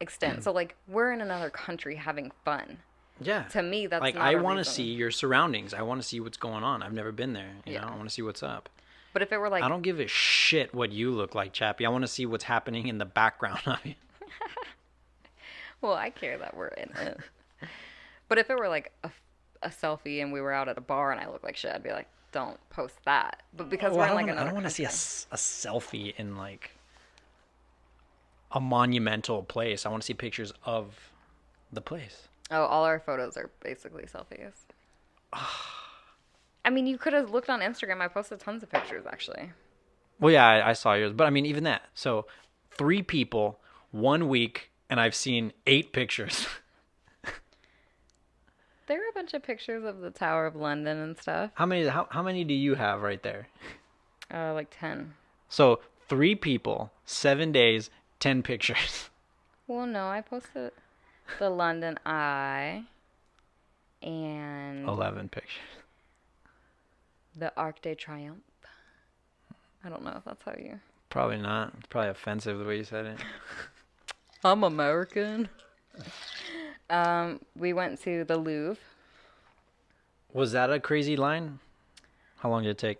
extent. So like we're in another country having fun. Yeah. To me, that's like, not I a want to reason. see your surroundings. I want to see what's going on. I've never been there. You know, I want to see what's up. But if it were like... I don't give a shit what you look like, Chappie. I want to see what's happening in the background of you. Well, I care that we're in it. But if it were like a selfie and we were out at a bar and I look like shit, I'd be like, don't post that. But because we're in like another I don't want to see a selfie in like a monumental place. I want to see pictures of the place. Oh, all our photos are basically selfies. I mean, you could have looked on Instagram. I posted tons of pictures, actually. Well, yeah, I saw yours. But, I mean, even that. So, 3 people, 1 week, and I've seen 8 pictures. There were a bunch of pictures of the Tower of London and stuff. How many do you have right there? Like 10. So, 3 people, 7 days, 10 pictures. Well, no, I posted the London Eye and... 11 pictures. The Arc de Triomphe. I don't know if that's how you... Probably not. It's probably offensive the way you said it. I'm American. We went to the Louvre. Was that a crazy line? How long did it take?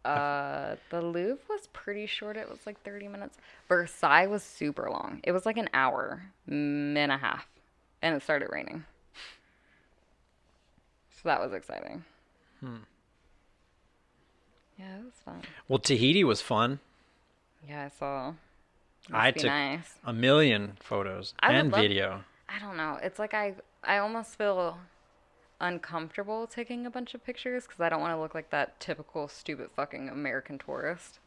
The Louvre was pretty short. It was like 30 minutes. Versailles was super long. It was like an hour and a half, and it started raining. So that was exciting. Yeah, it was fun. Well, Tahiti was fun. Yeah, I saw. I Must be took nice. a million photos I would and love- video. I don't know. It's like I almost feel uncomfortable taking a bunch of pictures because I don't want to look like that typical stupid fucking American tourist.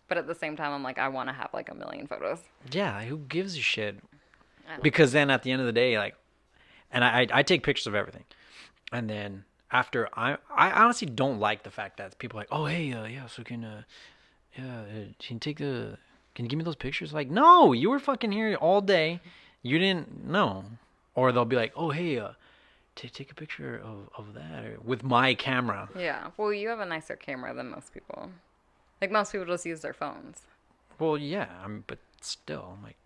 But at the same time, I'm like, I want to have like a million photos. Yeah, who gives a shit? I don't Because then at the end of the day, like, and I take pictures of everything, and then after I honestly don't like the fact that people are like, oh hey, yeah, so can can you give me those pictures? Like, no, you were fucking here all day, you didn't know. Or they'll be like, oh hey, take a picture of that or, with my camera. Yeah. Well, you have a nicer camera than most people. Like most people just use their phones. Well, yeah, but still, I'm like,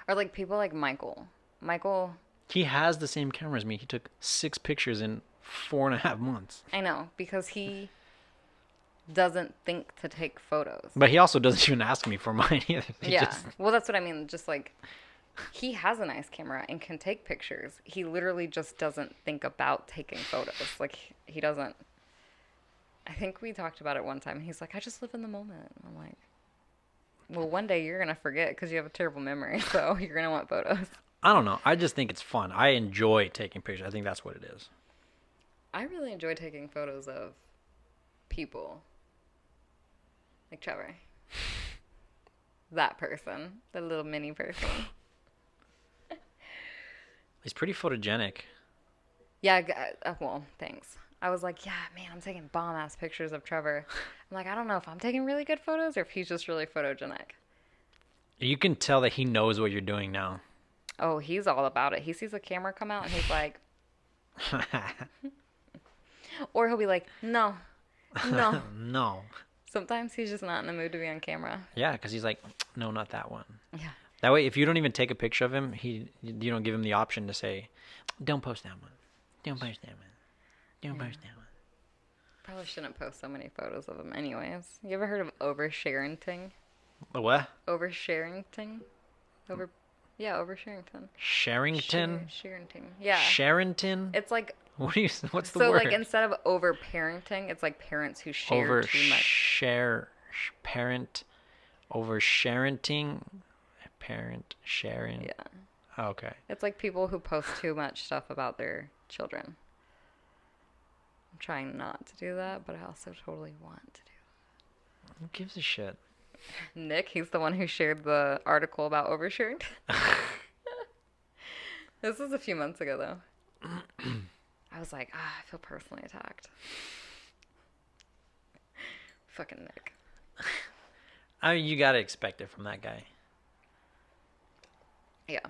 Or like people like Michael. Michael, he has the same camera as me. He took 6 pictures in 4.5 months. I know, because he doesn't think to take photos. But he also doesn't even ask me for mine either. He Yeah. just- Well, that's what I mean. Just like he has a nice camera and can take pictures. He literally just doesn't think about taking photos. Like he doesn't. I think we talked about it one time. He's like, I just live in the moment. I'm like, well, one day you're gonna forget because you have a terrible memory, so you're gonna want photos. I don't know. I just think it's fun. I enjoy taking pictures. I think that's what it is. I really enjoy taking photos of people. Like Trevor. That person. The little mini person. He's pretty photogenic. Yeah, well, thanks. I was like, yeah, man, I'm taking bomb-ass pictures of Trevor. I'm like, I don't know if I'm taking really good photos or if he's just really photogenic. You can tell that he knows what you're doing now. Oh, he's all about it. He sees a camera come out and he's like, or he'll be like, no, no. No. Sometimes he's just not in the mood to be on camera. Yeah, because he's like, no, not that one. Yeah. That way, if you don't even take a picture of him, you don't give him the option to say, don't post that one. Don't post that one. Don't post that one. Probably shouldn't post so many photos of him anyways. You ever heard of oversharing-ting? The what? Oversharing-ting? Oversharing-ting. Sherrington? Sharing-ting. Yeah. Sherrington? It's like, What's the so word? like instead of over-parenting, it's like parents who share too much. Parent, oversharenting, parent sharing. Yeah. Oh, okay. It's like people who post too much stuff about their children. I'm trying not to do that, but I also totally want to do Who gives a shit? that. Nick, he's the one who shared the article about oversharing. This was a few months ago, though. I was like, I feel personally attacked. Fucking Nick. I mean, you gotta expect it from that guy. Yeah.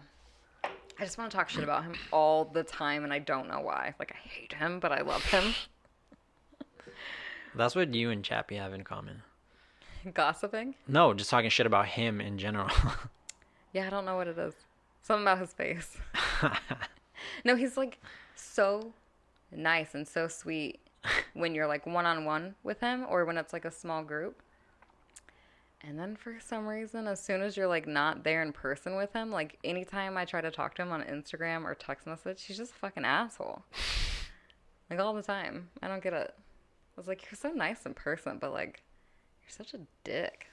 I just want to talk shit about him all the time, and I don't know why. Like, I hate him, but I love him. That's what you and Chappie have in common. Gossiping? No, just talking shit about him in general. Yeah, I don't know what it is. Something about his face. No, he's like so nice and so sweet when you're like one-on-one with him or when it's like a small group. And then for some reason, as soon as you're like not there in person with him, like anytime I try to talk to him on Instagram or text message, he's just a fucking asshole. Like all the time. I don't get it. I was like, you're so nice in person, but like, you're such a dick.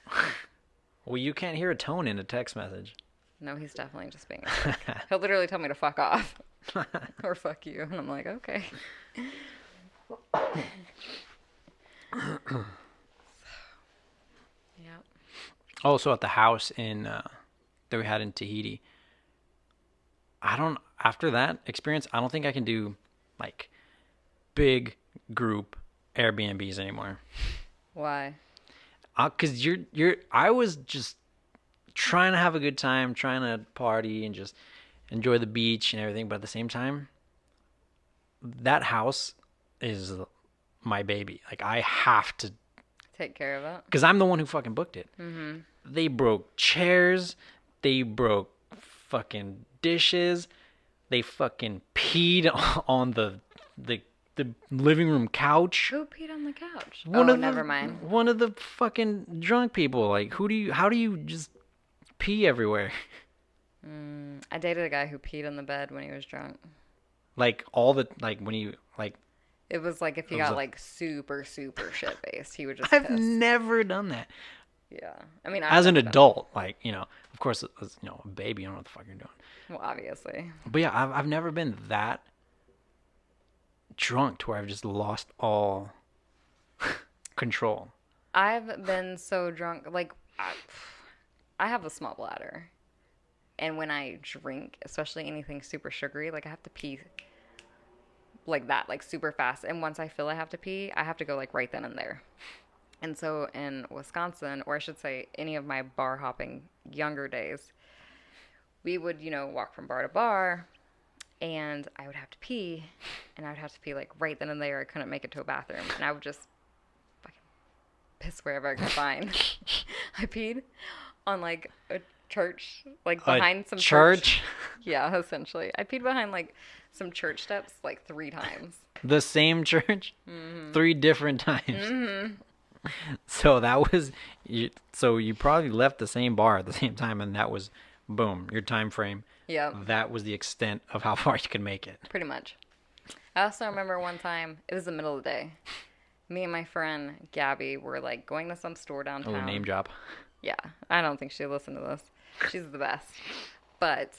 Well, you can't hear a tone in a text message. No, he's definitely just being a dick. He'll literally tell me to fuck off. Or fuck you. And I'm like, okay. Yeah. Also at the house in that we had in Tahiti. After that experience, I don't think I can do like big group Airbnbs anymore. Why? Cause I was just trying to have a good time, trying to party and just enjoy the beach and everything. But at the same time, that house is my baby. Like I have to Take care of it. because I'm the one who fucking booked it. Mm-hmm. They broke chairs. They broke fucking dishes. They fucking peed on the the living room couch. Who peed on the couch? Never mind. One of the fucking drunk people. Like, how do you just pee everywhere? I dated a guy who peed on the bed when he was drunk. Like when you like. It was like if he got like super shit faced, he would just. I've piss. never done that. Yeah, I mean, as an adult, like, you know, of course, as, you know, a baby, you don't know what the fuck you're doing. Well, obviously. But yeah, I've never been that drunk to where I've just lost all control. I've been so drunk, like, I have a small bladder. And when I drink, especially anything super sugary, like, I have to pee like that, like, super fast. And once I feel I have to pee, I have to go, like, right then and there. And so in Wisconsin, or I should say any of my bar hopping younger days, we would, you know, walk from bar to bar, and I would have to pee, and I would have to pee, like, right then and there. I couldn't make it to a bathroom, and I would just fucking piss wherever I could find. I peed on, like, a church, like, behind some church. Yeah, essentially. I peed behind, like, some church steps, like, 3 times. The same church? Mm-hmm. 3 different times? Mm-hmm. So that was, so you probably left the same bar at the same time, and that was, boom, your time frame. Yeah. That was the extent of how far you could make it. Pretty much. I also remember one time, it was the middle of the day. Me and my friend, Gabby, were, like, going to some store downtown. Oh, name drop. Yeah. I don't think she'd listen to this. She's the best. But,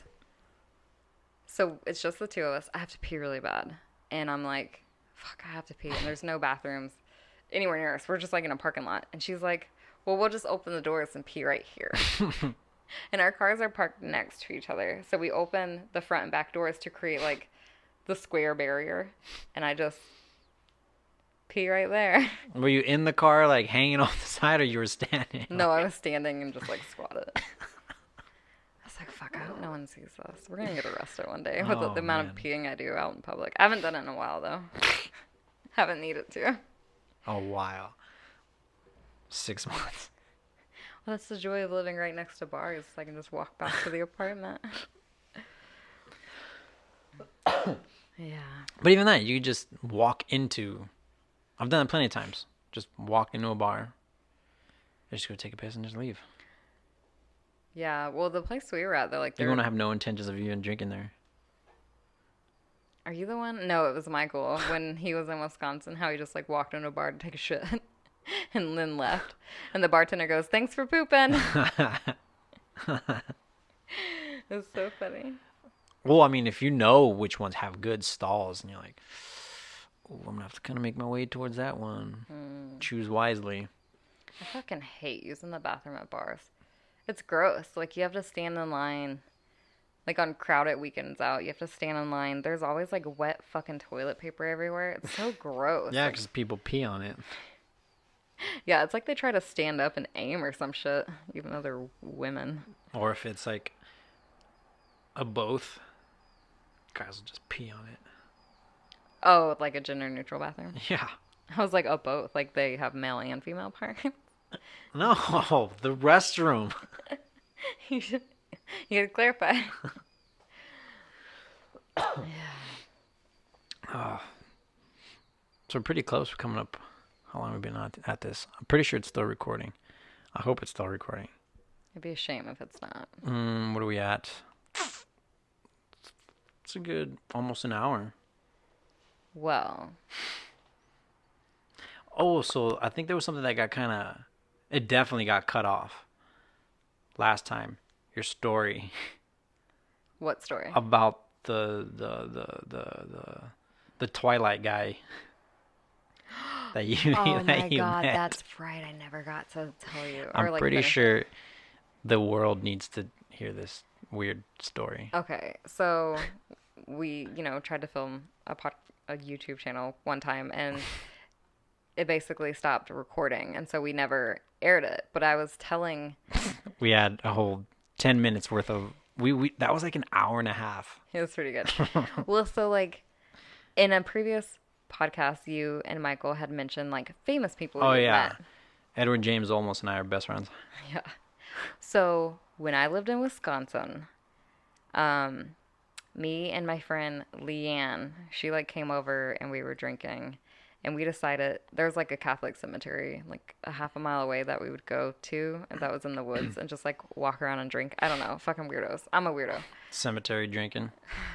so it's just the 2 of us. I have to pee really bad. And I'm like, fuck, I have to pee. And there's no bathrooms anywhere near us. We're just, like, in a parking lot. And she's like, well, we'll just open the doors and pee right here. And our cars are parked next to each other. So we open the front and back doors to create, like, the square barrier. And I just pee right there. Were you in the car, like, hanging off the side, or you were standing? No, I was standing and just, like, squatted. I was like, fuck, I hope no one sees this. We're going to get arrested one day with the amount of peeing I do out in public. I haven't done it in a while, though. Haven't needed to. A while. 6 months. Well, that's the joy of living right next to bars. I can just walk back to the apartment. Yeah. But even that, you could just walk into... I've done it plenty of times. Just walk into a bar. Just go take a piss and just leave. Yeah, well, the place we were at, they're like... You're going to have no intentions of even drinking there. Are you the one? No, it was Michael. When he was in Wisconsin, how he just, like, walked into a bar to take a shit. And then left. And the bartender goes, thanks for pooping. It's so funny. Well, I mean, if you know which ones have good stalls, and you're like, oh, I'm going to have to kind of make my way towards that one. Choose wisely. I fucking hate using the bathroom at bars. It's gross. Like, you have to stand in line. Like, on crowded weekends out, you have to stand in line. There's always, like, wet fucking toilet paper everywhere. It's so gross. Yeah, like, because people pee on it. Yeah, it's like they try to stand up and aim or some shit, even though they're women. Or if it's, like, a both, guys will just pee on it. Oh, like a gender-neutral bathroom? Yeah. I was like, oh, both. Like, they have male and female parts. No, the restroom. You gotta clarify. Yeah. So we're pretty close. We're coming up. How long have we been at this? I'm pretty sure it's still recording. I hope it's still recording. It'd be a shame if it's not. What are we at? It's a good almost an hour. Well. Oh, so I think there was something that got kind of... It definitely got cut off last time. Your story. What story? About the Twilight guy. That you, oh that my you god, met. that's right. I never got to tell you. I'm like, pretty sure the world needs to hear this weird story. Okay, so we, tried to film a YouTube channel one time, and it basically stopped recording, and so we never aired it. But I was telling... We had a whole 10 minutes worth of... We that was like an hour and a half. It was pretty good. Well, so, like, in a previous podcast, you and Michael had mentioned, like, famous people you met. Edward James Olmos and I are best friends. Yeah. So when I lived in Wisconsin, Me and my friend Leanne, she like came over and we were drinking. And we decided there's like a Catholic cemetery like a half a mile away that we would go to, and that was in the woods, and just like walk around and drink. I don't know, fucking weirdos. I'm a weirdo. Cemetery drinking.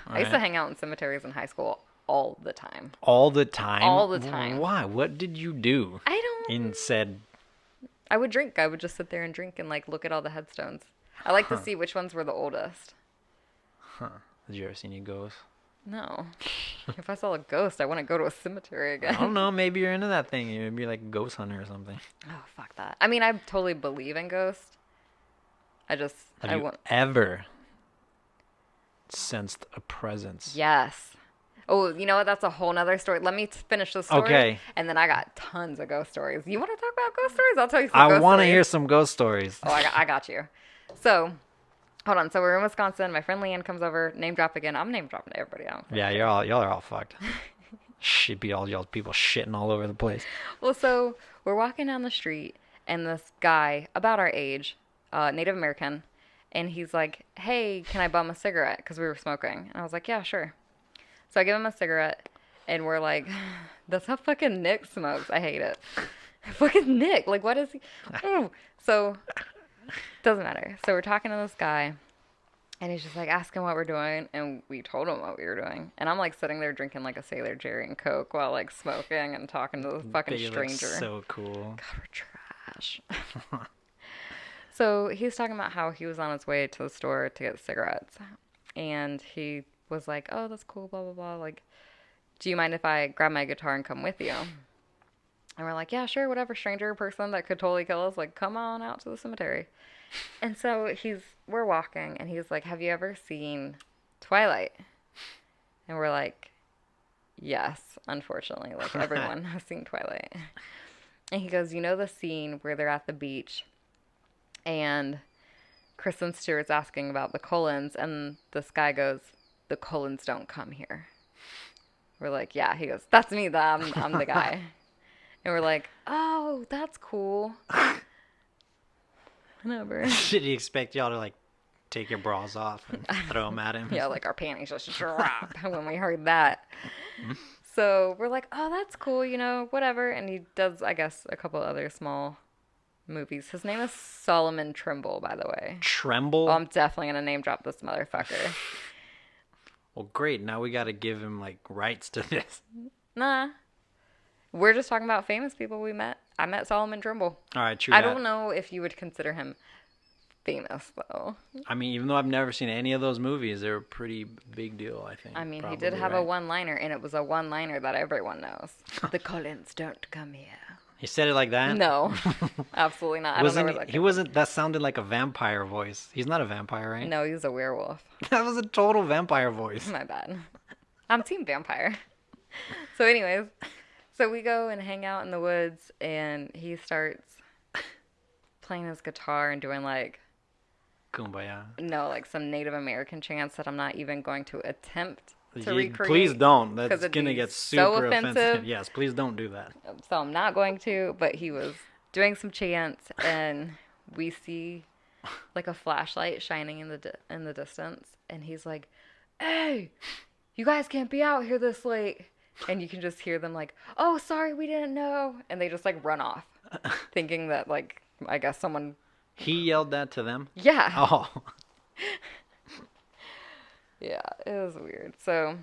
All I used to right. hang out in cemeteries in high school all the time. All the time? All the time. Why? What did you do I don't. in said... I would drink. I would just sit there and drink and like look at all the headstones. I like to see which ones were the oldest. Huh. Did you ever see any ghosts? No. If I saw a ghost, I wouldn't go to a cemetery again. I don't know. Maybe you're into that thing. You'd be like a ghost hunter or something. Oh, fuck that. I mean, I totally believe in ghosts. Have I you won't. ever sensed a presence? Yes. Oh, you know what? That's a whole nother story. Let me finish the story. Okay. And then I got tons of ghost stories. You want to talk about ghost stories? I'll tell you some I ghost want to stories. hear some ghost stories. Oh, I got you. So, hold on. So we're in Wisconsin. My friend Leanne comes over. Name drop again. I'm name dropping everybody. I don't care. Yeah, y'all are all fucked. Should be all y'all people shitting all over the place. Well, so we're walking down the street, and this guy, about our age, Native American, and he's like, "Hey, can I bum a cigarette?" Because we were smoking. And I was like, "Yeah, sure." So I give him a cigarette, and we're like, "That's how fucking Nick smokes." I hate it. Fucking Nick. Like, what is he? Ooh. So, doesn't matter. So we're talking to this guy, and he's just like asking what we're doing, and we told him what we were doing. And I'm like sitting there drinking like a Sailor Jerry and Coke while like smoking and talking to the fucking They look stranger. so cool. God, we're trash. So he's talking about how he was on his way to the store to get cigarettes, and he was like, "Oh, that's cool, blah blah blah. Like, do you mind if I grab my guitar and come with you?" And we're like, "Yeah, sure, whatever." Stranger person that could totally kill us, like, come on out to the cemetery. And so we're walking, and he's like, "Have you ever seen Twilight?" And we're like, "Yes, unfortunately, like everyone has seen Twilight." And he goes, "You know the scene where they're at the beach, and Kristen Stewart's asking about the Cullens, and this guy goes, 'The Cullens don't come here.'" We're like, "Yeah." He goes, "That's me. I'm the guy." And we're like, "Oh, that's cool." Whatever. Did he expect y'all to like take your bras off and throw them at him? Yeah, like our panties just dropped when we heard that. So we're like, "Oh, that's cool, whatever." And he does, I guess, a couple other small movies. His name is Solomon Trimble, by the way. Tremble? Oh, I'm definitely going to name drop this motherfucker. Well, great. Now we got to give him like rights to this. Nah. We're just talking about famous people we met. I met Solomon Trimble. All right, true. I don't know if you would consider him famous, though. I mean, even though I've never seen any of those movies, they're a pretty big deal, I think. I mean, Probably, he did have a right? one-liner, and it was a one-liner that everyone knows. "The Cullens don't come here." He said it like that? No, absolutely not. I don't know where that He came wasn't, that sounded like a vampire voice. He's not a vampire, right? from. No, he's a werewolf. That was a total vampire voice. My bad. I'm team vampire. So anyways, so we go and hang out in the woods, and he starts playing his guitar and doing like Kumbaya. some Native American chants that I'm not even going to attempt to recreate. Please don't. 'cause That's it'd going to be get so super offensive. offensive. Yes, please don't do that. So I'm not going to, but he was doing some chants, and we see like a flashlight shining in the distance, and he's like, "Hey, you guys can't be out here this late." And you can just hear them like, "Oh, sorry, we didn't know." And they just like run off, thinking that like, I guess someone. He yelled that to them? Yeah. Oh. Yeah, it was weird. So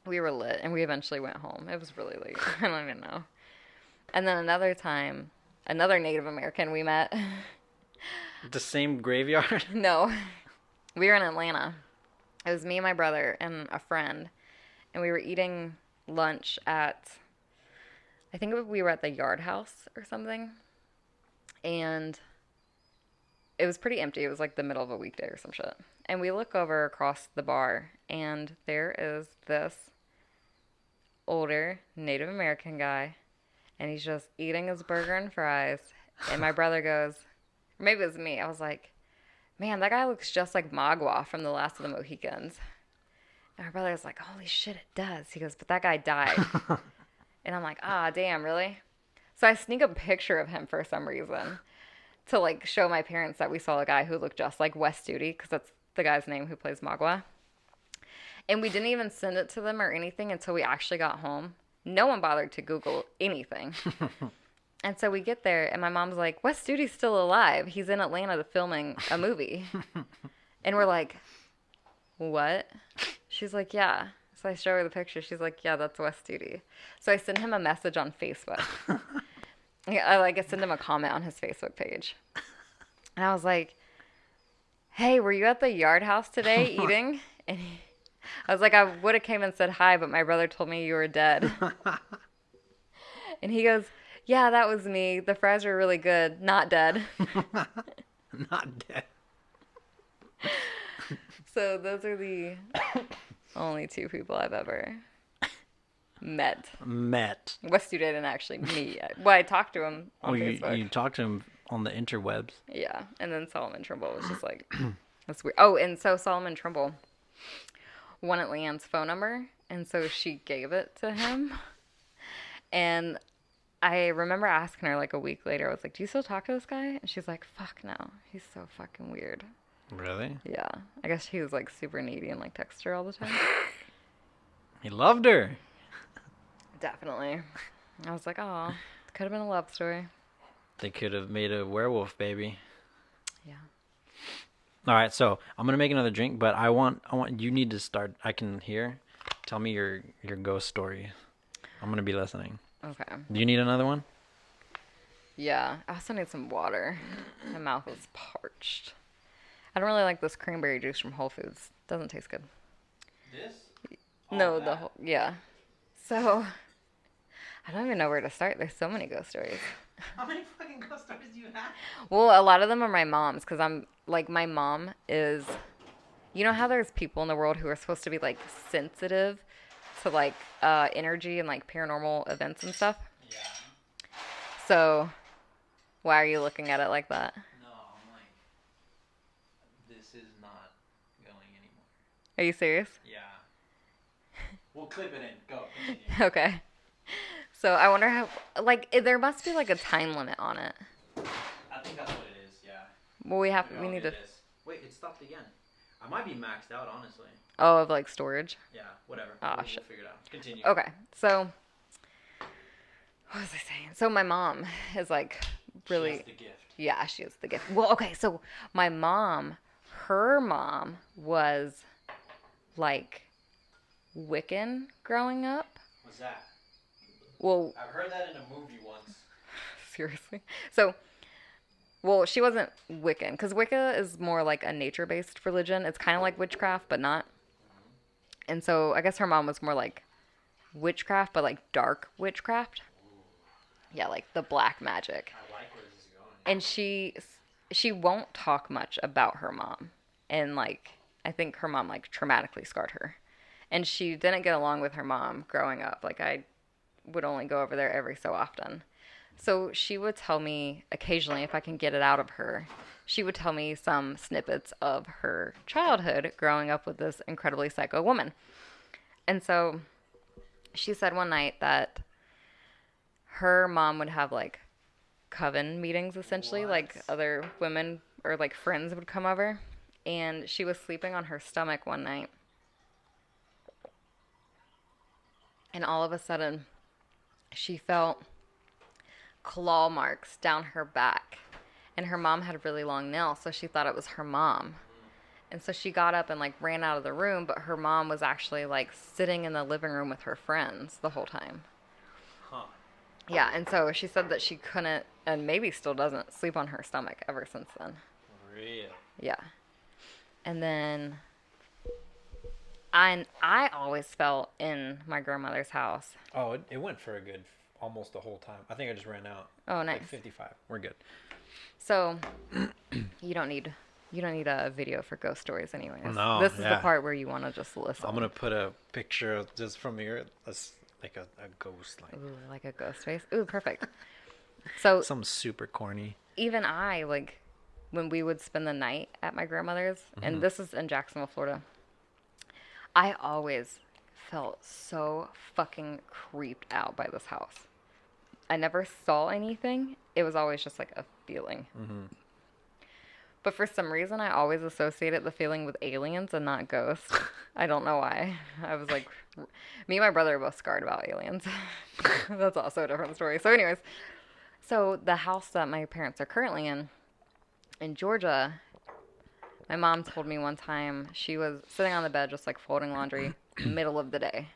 we were lit, and we eventually went home. It was really late. I don't even know. And then another time, another Native American we met. The same graveyard? No, we were in Atlanta. It was me and my brother and a friend, and we were eating lunch at, I think we were at the Yard House or something, and it was pretty empty. It was like the middle of a weekday or some shit. And we look over across the bar, and there is this older Native American guy, and he's just eating his burger and fries. And my brother goes, or maybe it was me, I was like, "Man, that guy looks just like Magua from The Last of the Mohicans." And my brother was like, "Holy shit, it does." He goes, "But that guy died." And I'm like, "Ah, damn, really?" So I sneak a picture of him for some reason to like show my parents that we saw a guy who looked just like Wes Studi, because that's the guy's name who plays Magua. And we didn't even send it to them or anything until we actually got home. No one bothered to Google anything. And so we get there, and my mom's like, Wes Studi's still alive. He's in Atlanta filming a movie. And we're like, what? She's like, yeah. So I show her the picture. She's like, yeah, that's Wes Studi. So I send him a message on Facebook. I send him a comment on his Facebook page. And I was like, hey, were you at the Yard House today eating? And I was like, I would have came and said hi, but my brother told me you were dead. And he goes, yeah, that was me. The fries were really good. Not dead. Not dead. So those are the only two people I've ever met. Wes Studi didn't actually meet yet. Well, I talked to him on Facebook. You talked to him on the interwebs. Yeah, and then Solomon Trimble was just like, that's weird. Oh, and so Solomon Trimble wanted Leanne's phone number, and so she gave it to him. And I remember asking her like a week later, I was like, do you still talk to this guy? And she's like, fuck no. He's so fucking weird. Really? Yeah. I guess he was like super needy and like text her all the time. He loved her. Definitely. I was like, oh, it could have been a love story. They could have made a werewolf baby. Yeah. All right, so I'm gonna make another drink, but I want you need to start. I can hear. Tell me your ghost story. I'm gonna be listening. Okay. Do you need another one? Yeah. I also need some water. My mouth is parched. I don't really like this cranberry juice from Whole Foods. Doesn't taste good. This? No, the whole, yeah. So, I don't even know where to start. There's so many ghost stories. How many fucking ghost stories do you have? Well, a lot of them are my mom's, because I'm, like, my mom is, you know how there's people in the world who are supposed to be, like, sensitive to, like, energy and, like, paranormal events and stuff? Yeah. So, why are you looking at it like that? No, I'm like, this is not going anymore. Are you serious? Yeah. We'll clip it in. Go. Continue. Okay. So, I wonder how, like, there must be, like, a time limit on it. I think that's what it is, yeah. Well, we need to... Wait, it stopped again. I might be maxed out, honestly. Oh, of, like, storage? Yeah, whatever. Oh, shit. We'll figure it out. Continue. Okay, so... What was I saying? So, my mom is, like, really... She has the gift. Yeah, she is the gift. Well, okay, so my mom, her mom was, like, Wiccan growing up. What's that? Well... I've heard that in a movie once. Seriously? So... Well, she wasn't Wiccan, because Wicca is more like a nature-based religion. It's kind of like witchcraft, but not. Mm-hmm. And so I guess her mom was more like witchcraft, but like dark witchcraft. Ooh. Yeah, like the black magic. I like where this is going. And she won't talk much about her mom. And like, I think her mom like traumatically scarred her. And she didn't get along with her mom growing up. Like I would only go over there every so often. So she would tell me occasionally, if I can get it out of her, she would tell me some snippets of her childhood growing up with this incredibly psycho woman. And so she said one night that her mom would have like coven meetings, essentially, like other women or like friends would come over. And she was sleeping on her stomach one night. And all of a sudden, she felt claw marks down her back, and her mom had really long nails, so she thought it was her mom. And so she got up and like ran out of the room, but her mom was actually like sitting in the living room with her friends the whole time. Huh. Yeah, and so she said that she couldn't, and maybe still doesn't, sleep on her stomach ever since then. Real. Yeah. And then I always felt in my grandmother's house. Oh, it went for a good almost the whole time. I think I just ran out. Oh, nice. Like 55. We're good. So, you don't need a video for ghost stories anyways. No, this is the part where you want to just listen. I'm gonna put a picture just from here, like a ghost, like. Ooh, like a ghost face. Ooh, perfect. So Something super corny. even I, like, when we would spend the night at my grandmother's, and this is in Jacksonville, Florida, I always felt so fucking creeped out by this house. I never saw anything. It was always just like a feeling. Mm-hmm. But for some reason, I always associated the feeling with aliens and not ghosts. I don't know why. I was like, me and my brother are both scarred about aliens. That's also a different story. So, anyways, so the house that my parents are currently in Georgia, my mom told me one time she was sitting on the bed just like folding laundry, middle of the day.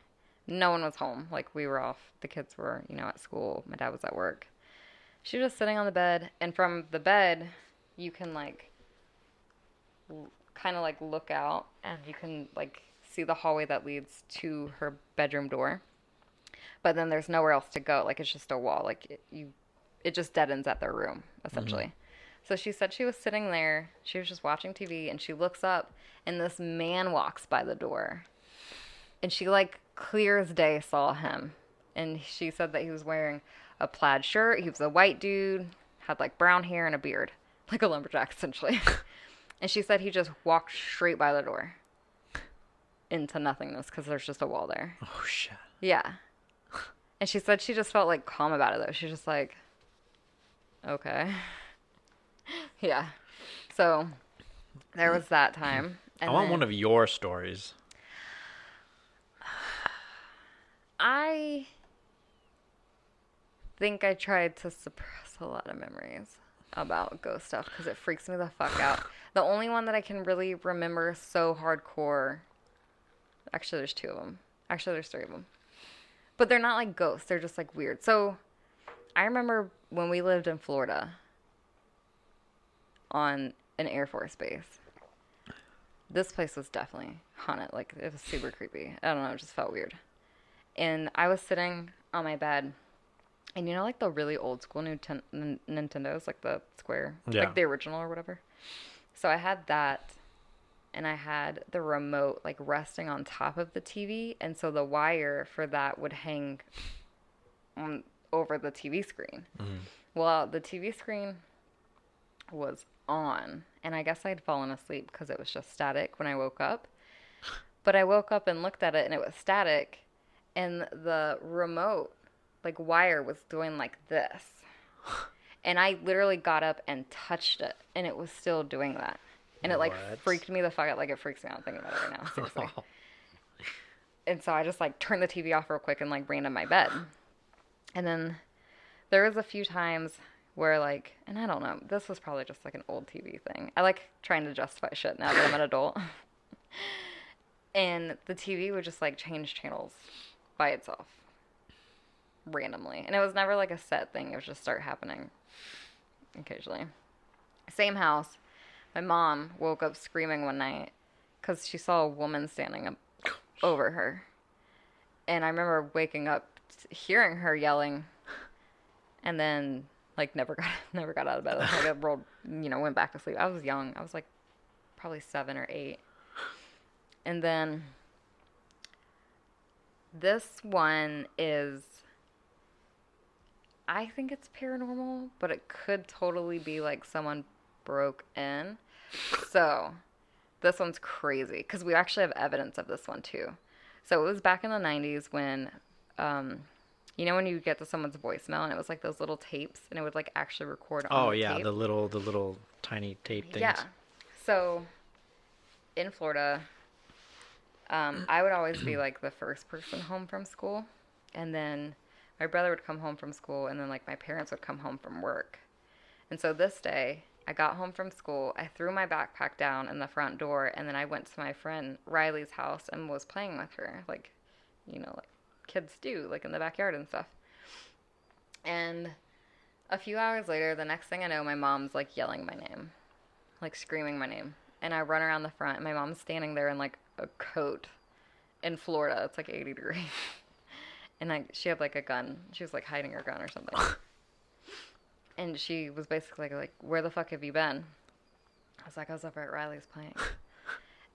No one was home. Like we were off. The kids were, at school. My dad was at work. She was just sitting on the bed, and from the bed, you can like kind of like look out, and you can like see the hallway that leads to her bedroom door. But then there's nowhere else to go. Like it's just a wall. Like it just dead ends at their room essentially. Mm-hmm. So she said she was sitting there. She was just watching TV, and she looks up, and this man walks by the door, and she like clear as day saw him, and she said that he was wearing a plaid shirt. He was a white dude, had like brown hair and a beard, like a lumberjack essentially. And she said he just walked straight by the door into nothingness because there's just a wall there. Oh, shit. Yeah. And she said she just felt like calm about it though. She's just like, okay. Yeah. So there was that time. And I want one of your stories. I think I tried to suppress a lot of memories about ghost stuff because it freaks me the fuck out. The only one that I can really remember so hardcore, actually there's 2 of them. Actually there's 3 of them. But they're not like ghosts. They're just like weird. So I remember when we lived in Florida on an Air Force base. This place was definitely haunted. Like it was super creepy. I don't know. It just felt weird. And I was sitting on my bed. And like the really old school Nintendos, like the square, like the original or whatever. So I had that, and I had the remote like resting on top of the TV, and so the wire for that would hang on over the TV screen. Mm-hmm. Well, the TV screen was on, and I guess I'd fallen asleep because it was just static when I woke up. But I woke up and looked at it, and it was static, and the remote like wire was doing like this. And I literally got up and touched it, and it was still doing that. And it like freaked me the fuck out. Like it freaks me out thinking about it right now, seriously. And so I just like turned the TV off real quick and like ran to my bed. And then there was a few times where like, and I don't know, this was probably just like an old TV thing. I like trying to justify shit now that I'm an adult. And the TV would just like change channels by itself. Randomly. And it was never like a set thing. It would just start happening occasionally. Same house. My mom woke up screaming one night because she saw a woman standing up over her. And I remember waking up hearing her yelling, and then like never got out of bed. Like I rolled, went back to sleep. I was young. I was like probably 7 or 8. And then this one is, I think it's paranormal, but it could totally be like someone broke in. So this one's crazy because we actually have evidence of this one too. So it was back in the 90s when, when you get to someone's voicemail and it was like those little tapes and it would like actually record on the tape. The little tiny tape things. Yeah. So in Florida, I would always be like the first person home from school, and then my brother would come home from school, and then like my parents would come home from work. And so this day, I got home from school, I threw my backpack down in the front door, and then I went to my friend Riley's house and was playing with her, like kids do, like in the backyard and stuff. And a few hours later, the next thing I know, my mom's like yelling my name, like screaming my name. And I run around the front, and my mom's standing there in like a coat in Florida. It's like 80 degrees. And she had like a gun. She was like hiding her gun or something. And she was basically like, where the fuck have you been? I was like, I was over at Riley's playing.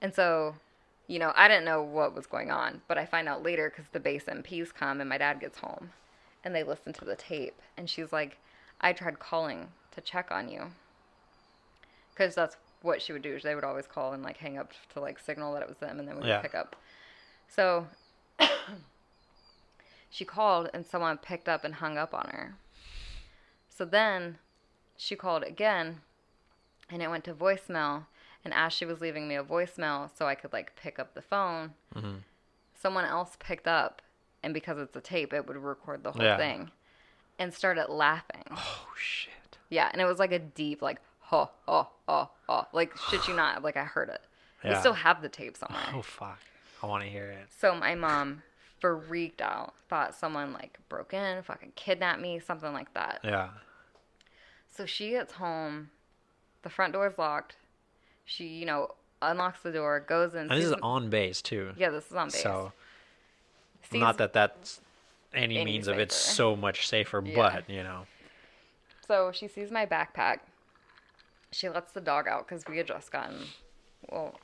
And so, I didn't know what was going on. But I find out later because the base MPs come and my dad gets home. And they listen to the tape. And she's like, I tried calling to check on you. Because that's what she would do. They would always call and like hang up to like signal that it was them. And then we would pick up. So she called and someone picked up and hung up on her. So then she called again and it went to voicemail. And as she was leaving me a voicemail so I could like pick up the phone, someone else picked up, and because it's a tape, it would record the whole thing, and started laughing. Oh shit. Yeah, and it was like a deep like ho ho ho ho, like shit you not, like I heard it. We Yeah. still have the tape somewhere. Oh fuck. I want to hear it. So my mom freaked out, thought someone like broke in, fucking kidnapped me, something like that. Yeah. So she gets home, the front door is locked. She, you know, unlocks the door, goes in. And this is on base too. Yeah, this is on base. So, Sees not that that's any means of it's safer. so much safer, Yeah. but, you know. So she sees my backpack. She lets the dog out because we had just gotten, well,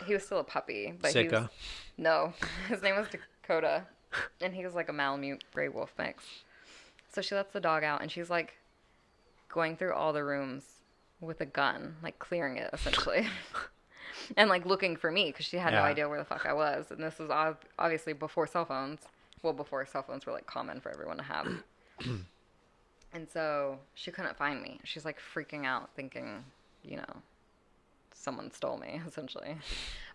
he was still a puppy. But he was, Sicko. no, his name was Dakota. And he was like a Malamute gray wolf mix. So she lets the dog out and she's like going through all the rooms with a gun, like clearing it essentially. And like looking for me because she had no idea where the fuck I was. And this was obviously before cell phones. Well, before cell phones were like common for everyone to have. And so she couldn't find me. She's like freaking out, thinking, you know, someone stole me, essentially.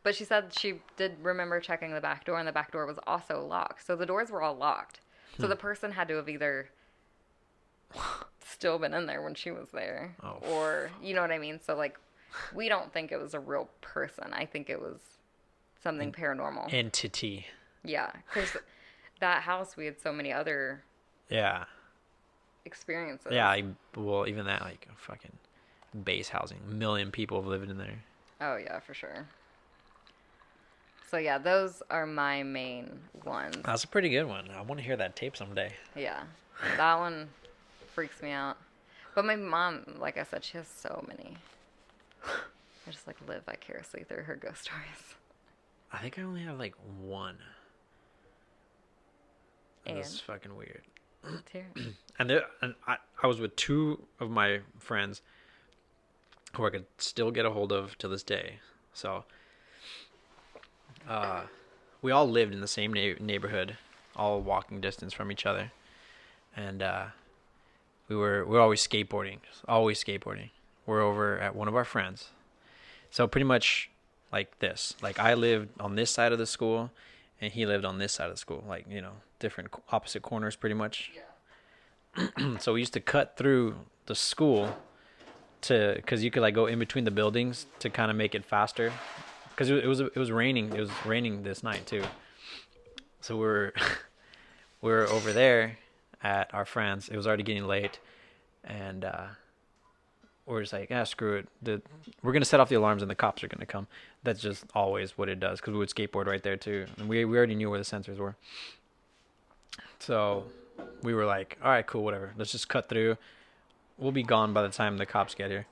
But she said she did remember checking the back door, and the back door was also locked. So the doors were all locked. So the person had to have either still been in there when she was there. Or, you know what I mean? So, like, we don't think it was a real person. I think it was something paranormal. Entity. Yeah, because that house, we had so many other experiences. Yeah, well, even that, like, fucking base housing. 1 million people have lived in there. Oh, yeah, for sure. So, yeah, those are my main ones. That's a pretty good one. I want to hear that tape someday. Yeah, that one freaks me out. But my mom, like I said, she has so many. I just, like, live vicariously through her ghost stories. I think I only have, like, one. And? That's fucking weird. Too. And I was with two of my friends who I could still get a hold of to this day. So, we all lived in the same neighborhood, all walking distance from each other, and we were always skateboarding. We're over at one of our friends, so pretty much like this. Like I lived on this side of the school, and he lived on this side of the school. Like, you know, different opposite corners, pretty much. Yeah. So we used to cut through the school because you could like go in between the buildings to kind of make it faster. Because it was raining. It was raining this night too. So we're over there at our friends. It was already getting late, and we're just like, screw it. We're gonna set off the alarms, and the cops are gonna come. That's just always what it does. Because we would skateboard right there too, and we already knew where the sensors were. So we were like, all right, cool, whatever. Let's just cut through. We'll be gone by the time the cops get here.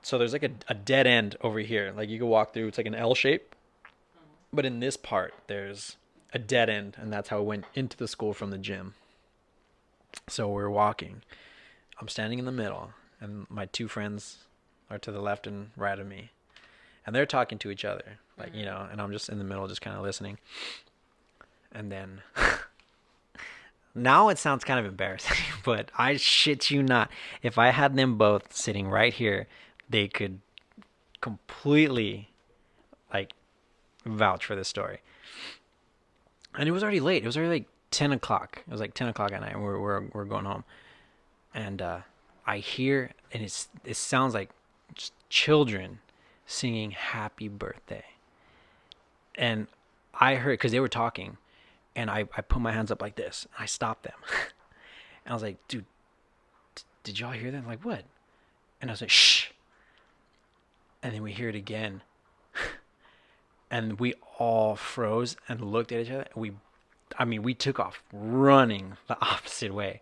So there's like a dead end over here. Like you can walk through. It's like an L shape. But in this part, there's a dead end. And that's how it went into the school from the gym. So we're walking. I'm standing in the middle. And my two friends are to the left and right of me. And they're talking to each other. Like, you know, and I'm just in the middle, just kind of listening. And then... Now it sounds kind of embarrassing, but I shit you not. If I had them both sitting right here, they could completely, like, vouch for this story. And it was already late. It was already like 10 o'clock. It was like 10 o'clock at night. We're going home. And I hear, and it sounds like just children singing happy birthday. And I heard, because they were talking. And I put my hands up like this. I stopped them. And I was like, dude, did y'all hear that? I'm like, what? And I was like, shh. And then we hear it again. And we all froze and looked at each other. We took off running the opposite way.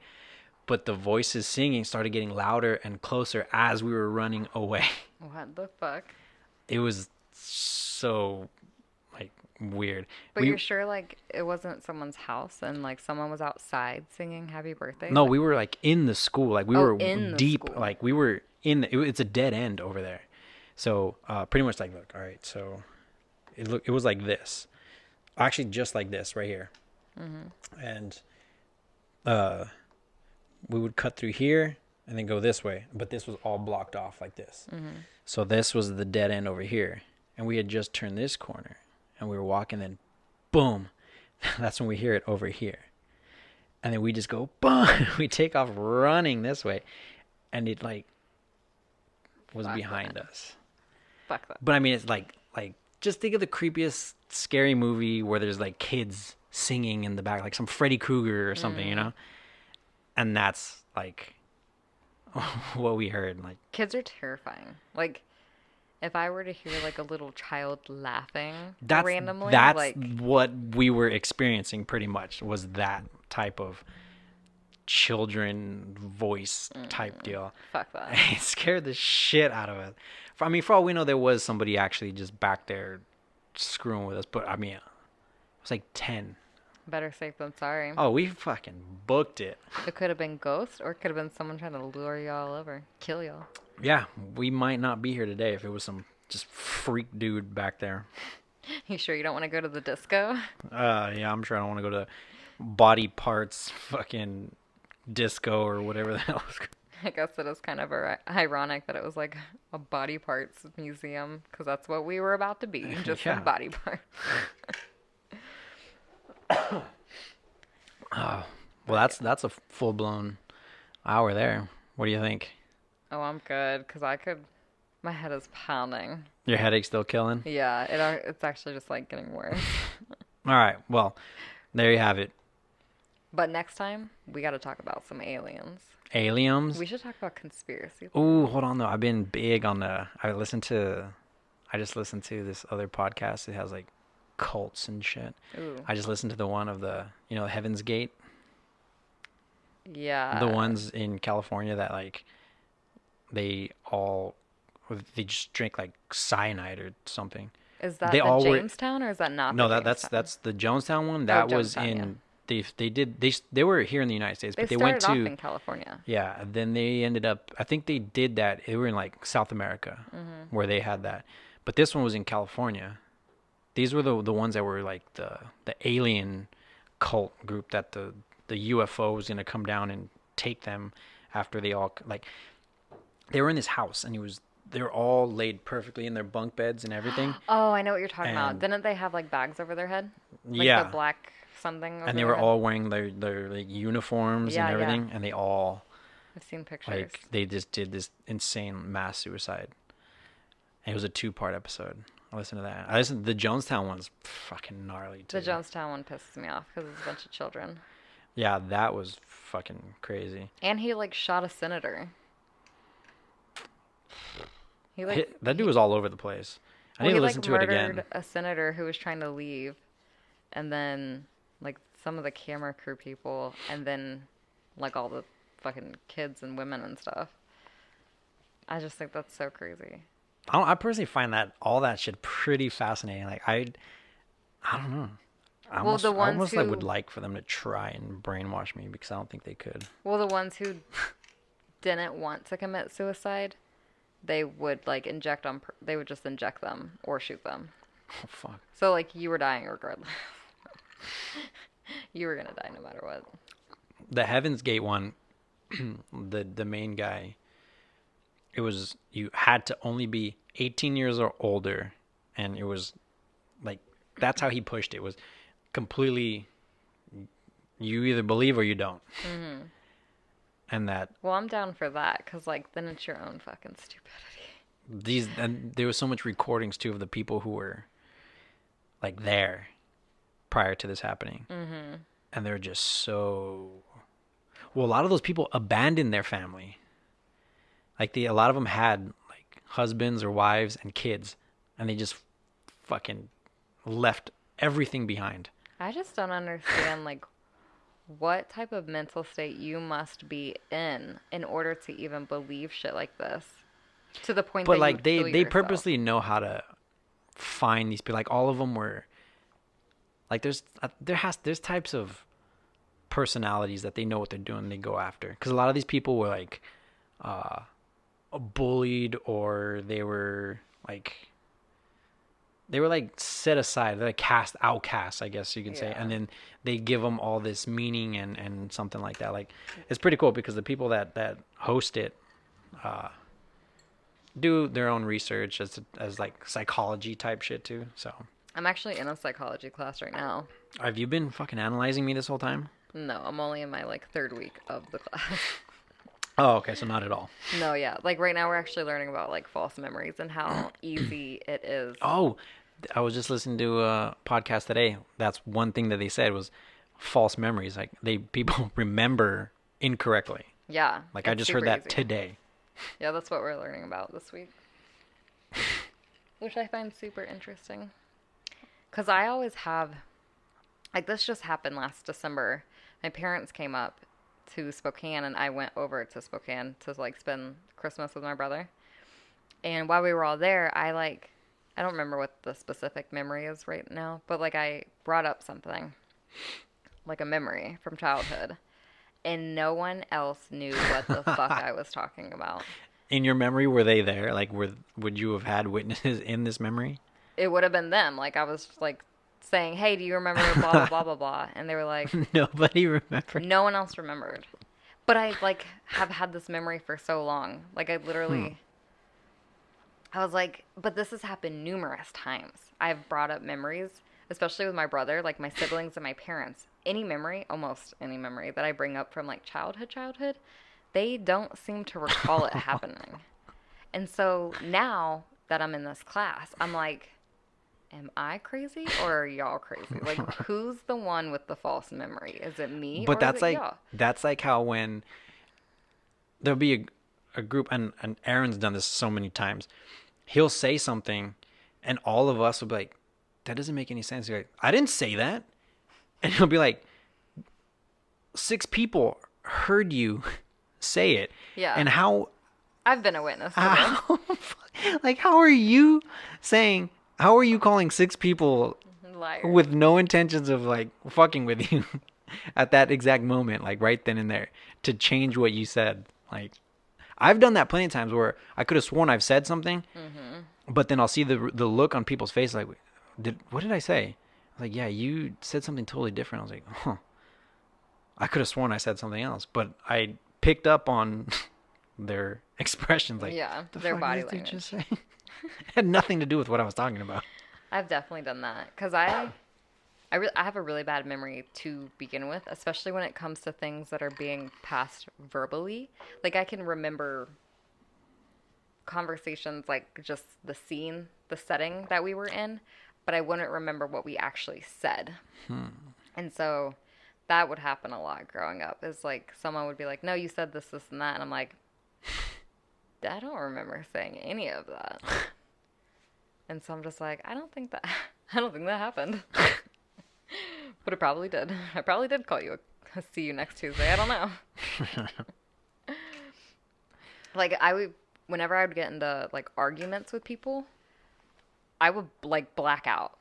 But the voices singing started getting louder and closer as we were running away. What the fuck? It was so... like weird. But you're sure like it wasn't someone's house and like someone was outside singing happy birthday? No, we were like in the school. Like we were in the deep. school. Like we were in. It's a dead end over there. So pretty much like, look, all right. So it was like this, actually just like this right here, and we would cut through here, and then go this way. But this was all blocked off like this. So this was the dead end over here. And we had just turned this corner. And we were walking, then boom. That's when we hear it over here. And then we just go, boom. We take off running this way. And it like was behind us. Fuck that. But I mean, it's like just think of the creepiest scary movie where there's like kids singing in the back, like some Freddy Krueger or something, you know? And that's like what we heard. Like, kids are terrifying. Like, if I were to hear like a little child laughing randomly, that's like what we were experiencing pretty much, was that type of children voice type deal. fuck that. It scared the shit out of us. I mean, for all we know, there was somebody actually just back there screwing with us. But I mean, it was like 10. Better safe than sorry. Oh, we fucking booked it. It could have been ghosts, or it could have been someone trying to lure y'all over, kill y'all. Yeah, we might not be here today if it was some just freak dude back there. You sure you don't want to go to the disco? Yeah, I'm sure I don't want to go to Body Parts fucking disco or whatever the hell it's called. I guess it is kind of ironic that it was like a body parts museum, because that's what we were about to be, just some body parts. Oh, well, that's a full blown hour there. What do you think? Oh, I'm good, because my head is pounding. Your headache's still killing? Yeah, it's actually just like getting worse. All right, well, there you have it. But next time, we got to talk about some aliens. Aliens? We should talk about conspiracy. Ooh, hold on though. I've been big on I just listened to this other podcast. It has like cults and shit. Ooh. I just listened to the one of Heaven's Gate. Yeah. The ones in California that like they just drink like cyanide or something. Is that They the all were- Jamestown, or is that not? No, the that's Jamestown? the Jonestown one. That was Jonestown, in yeah. they were here in the United States, but they started went to off in California. Yeah, then they ended up, I think they did that. They were in like South America where they had that. But this one was in California. These were the ones that were like the alien cult group that the UFO was going to come down and take them after they all, like, they were in this house and they were all laid perfectly in their bunk beds and everything. Oh, I know what you're talking about. And- Didn't they have like bags over their head? Like Yeah. the black something over And they their were head? all wearing their like uniforms Yeah, and yeah. everything. And they all, I've seen pictures. like, they just did this insane mass suicide. And it was a 2-part episode. I listened to that. The Jonestown one's fucking gnarly too. The Jonestown one pisses me off because it's a bunch of children. Yeah, that was fucking crazy. And he like shot a senator. That dude was all over the place. I need to listen to it again. Murdered a senator who was trying to leave, and then like some of the camera crew people, and then like all the fucking kids and women and stuff. I just think that's so crazy. I personally find all that shit pretty fascinating. Like I don't know. I Well, the ones almost who- would like for them to try and brainwash me because I don't think they could. Well, the ones who didn't want to commit suicide, they would like they would just inject them or shoot them. Oh fuck. So like you were dying regardless. You were gonna die no matter what. The Heaven's Gate one, the main guy, it was you had to only be 18 years or older, and it was like that's how he pushed it. Was completely you either believe or you don't. Mm-hmm. And that Well, I'm down for that because like then it's your own fucking stupidity. and there was so much recordings too of the people who were like there prior to this happening. Mm-hmm. And they're just so well, a lot of those people abandoned their family. Like a lot of them had like husbands or wives and kids, and they just fucking left everything behind. I just don't understand like what type of mental state you must be in order to even believe shit like this. To the point But that like you they kill yourself. purposely know how to find these people. Like all of them were like there's types of personalities that they know what they're doing. They go after because a lot of these people were like bullied or they were like they were like set aside. They're like outcasts, I guess you can say. Yeah. And then they give them all this meaning and something like that. Like, it's pretty cool because the people that host it do their own research as like psychology type shit too. So I'm actually in a psychology class right now. have you been fucking analyzing me this whole time? No, I'm only in my like 3rd week of the class. Oh, okay, so not at all. No, yeah. Like right now we're actually learning about like false memories and how easy it is. Oh, I was just listening to a podcast today. That's one thing that they said was false memories. Like people remember incorrectly. Yeah. Like I it's just heard super that easy. today. Yeah, that's what we're learning about this week. Which I find super interesting. Because I always have, like this just happened last December. My parents came up to Spokane and I went over to Spokane to like spend Christmas with my brother. And while we were all there, I don't remember what the specific memory is right now, but like I brought up something, like a memory from childhood. And no one else knew what the fuck I was talking about. In your memory, were they there? Like, would you have had witnesses in this memory? It would have been them. Like, I was, like, saying, hey, do you remember blah, blah, blah, blah, blah? And they were like... Nobody remembered. No one else remembered. But I, like, have had this memory for so long. Like, I literally... I was like, but this has happened numerous times. I've brought up memories, especially with my brother, like, my siblings and my parents. Almost any memory that I bring up from, like, childhood, they don't seem to recall it happening. And so now that I'm in this class, I'm like, am I crazy or are y'all crazy? Like, who's the one with the false memory? Is it me But or that's is it like y'all? that's like how when there'll be a group, and Aaron's done this so many times. He'll say something, and all of us will be like, that doesn't make any sense. You're like, I didn't say that. And he'll be like, 6 people heard you say it. Yeah. And how I've been a witness to this. like how are you calling 6 people Liar. with no intentions of like fucking with you at that exact moment, like right then and there, to change what you said? Like, I've done that plenty of times where I could have sworn I've said something, but then I'll see the look on people's face like, what did I say? I was like, yeah, you said something totally different. I was like, huh. I could have sworn I said something else, but I picked up on their expressions. Like, Yeah, the their fuck body did you language. just say? It had nothing to do with what I was talking about. I've definitely done that because I have a really bad memory to begin with, especially when it comes to things that are being passed verbally. Like I can remember conversations, like just the scene, the setting that we were in, but I wouldn't remember what we actually said. And so that would happen a lot growing up. Is like someone would be like, "No, you said this, this, and that," and I'm like, I don't remember saying any of that. And so I'm just like, I don't think that happened. But it probably did. I probably did call you see you next Tuesday. I don't know. Like whenever I would get into like arguments with people, I would like black out.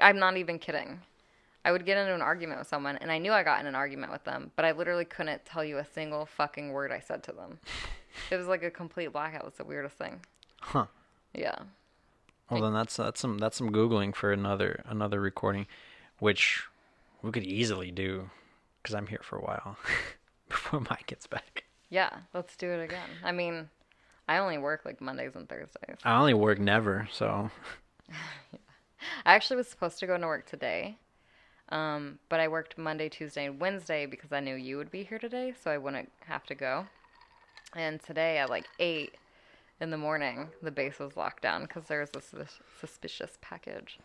I'm not even kidding. I would get into an argument with someone, and I knew I got in an argument with them, but I literally couldn't tell you a single fucking word I said to them. It was like a complete blackout. It was the weirdest thing. Huh. Yeah. Well, then that's some Googling for another recording, which we could easily do, because I'm here for a while before Mike gets back. Yeah, let's do it again. I mean, I only work like Mondays and Thursdays. I only work never, so. I actually was supposed to go to work today, but I worked Monday, Tuesday, and Wednesday because I knew you would be here today, so I wouldn't have to go. And today at like 8 in the morning, the base was locked down because there was this suspicious package.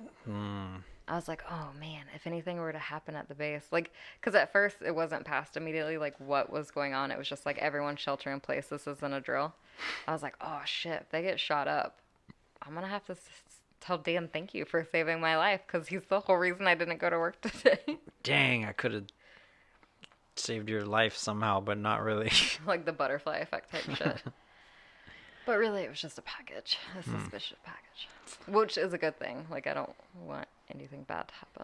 I was like, oh man, if anything were to happen at the base, like, because at first it wasn't passed immediately, like what was going on. It was just like everyone shelter in place. This isn't a drill. I was like, oh shit, if they get shot up, I'm gonna have to tell Dan thank you for saving my life because he's the whole reason I didn't go to work today. Dang, I could have saved your life somehow, but not really. Like the butterfly effect type shit. But really, it was just a package, a suspicious package, which is a good thing. Like, I don't want anything bad to happen.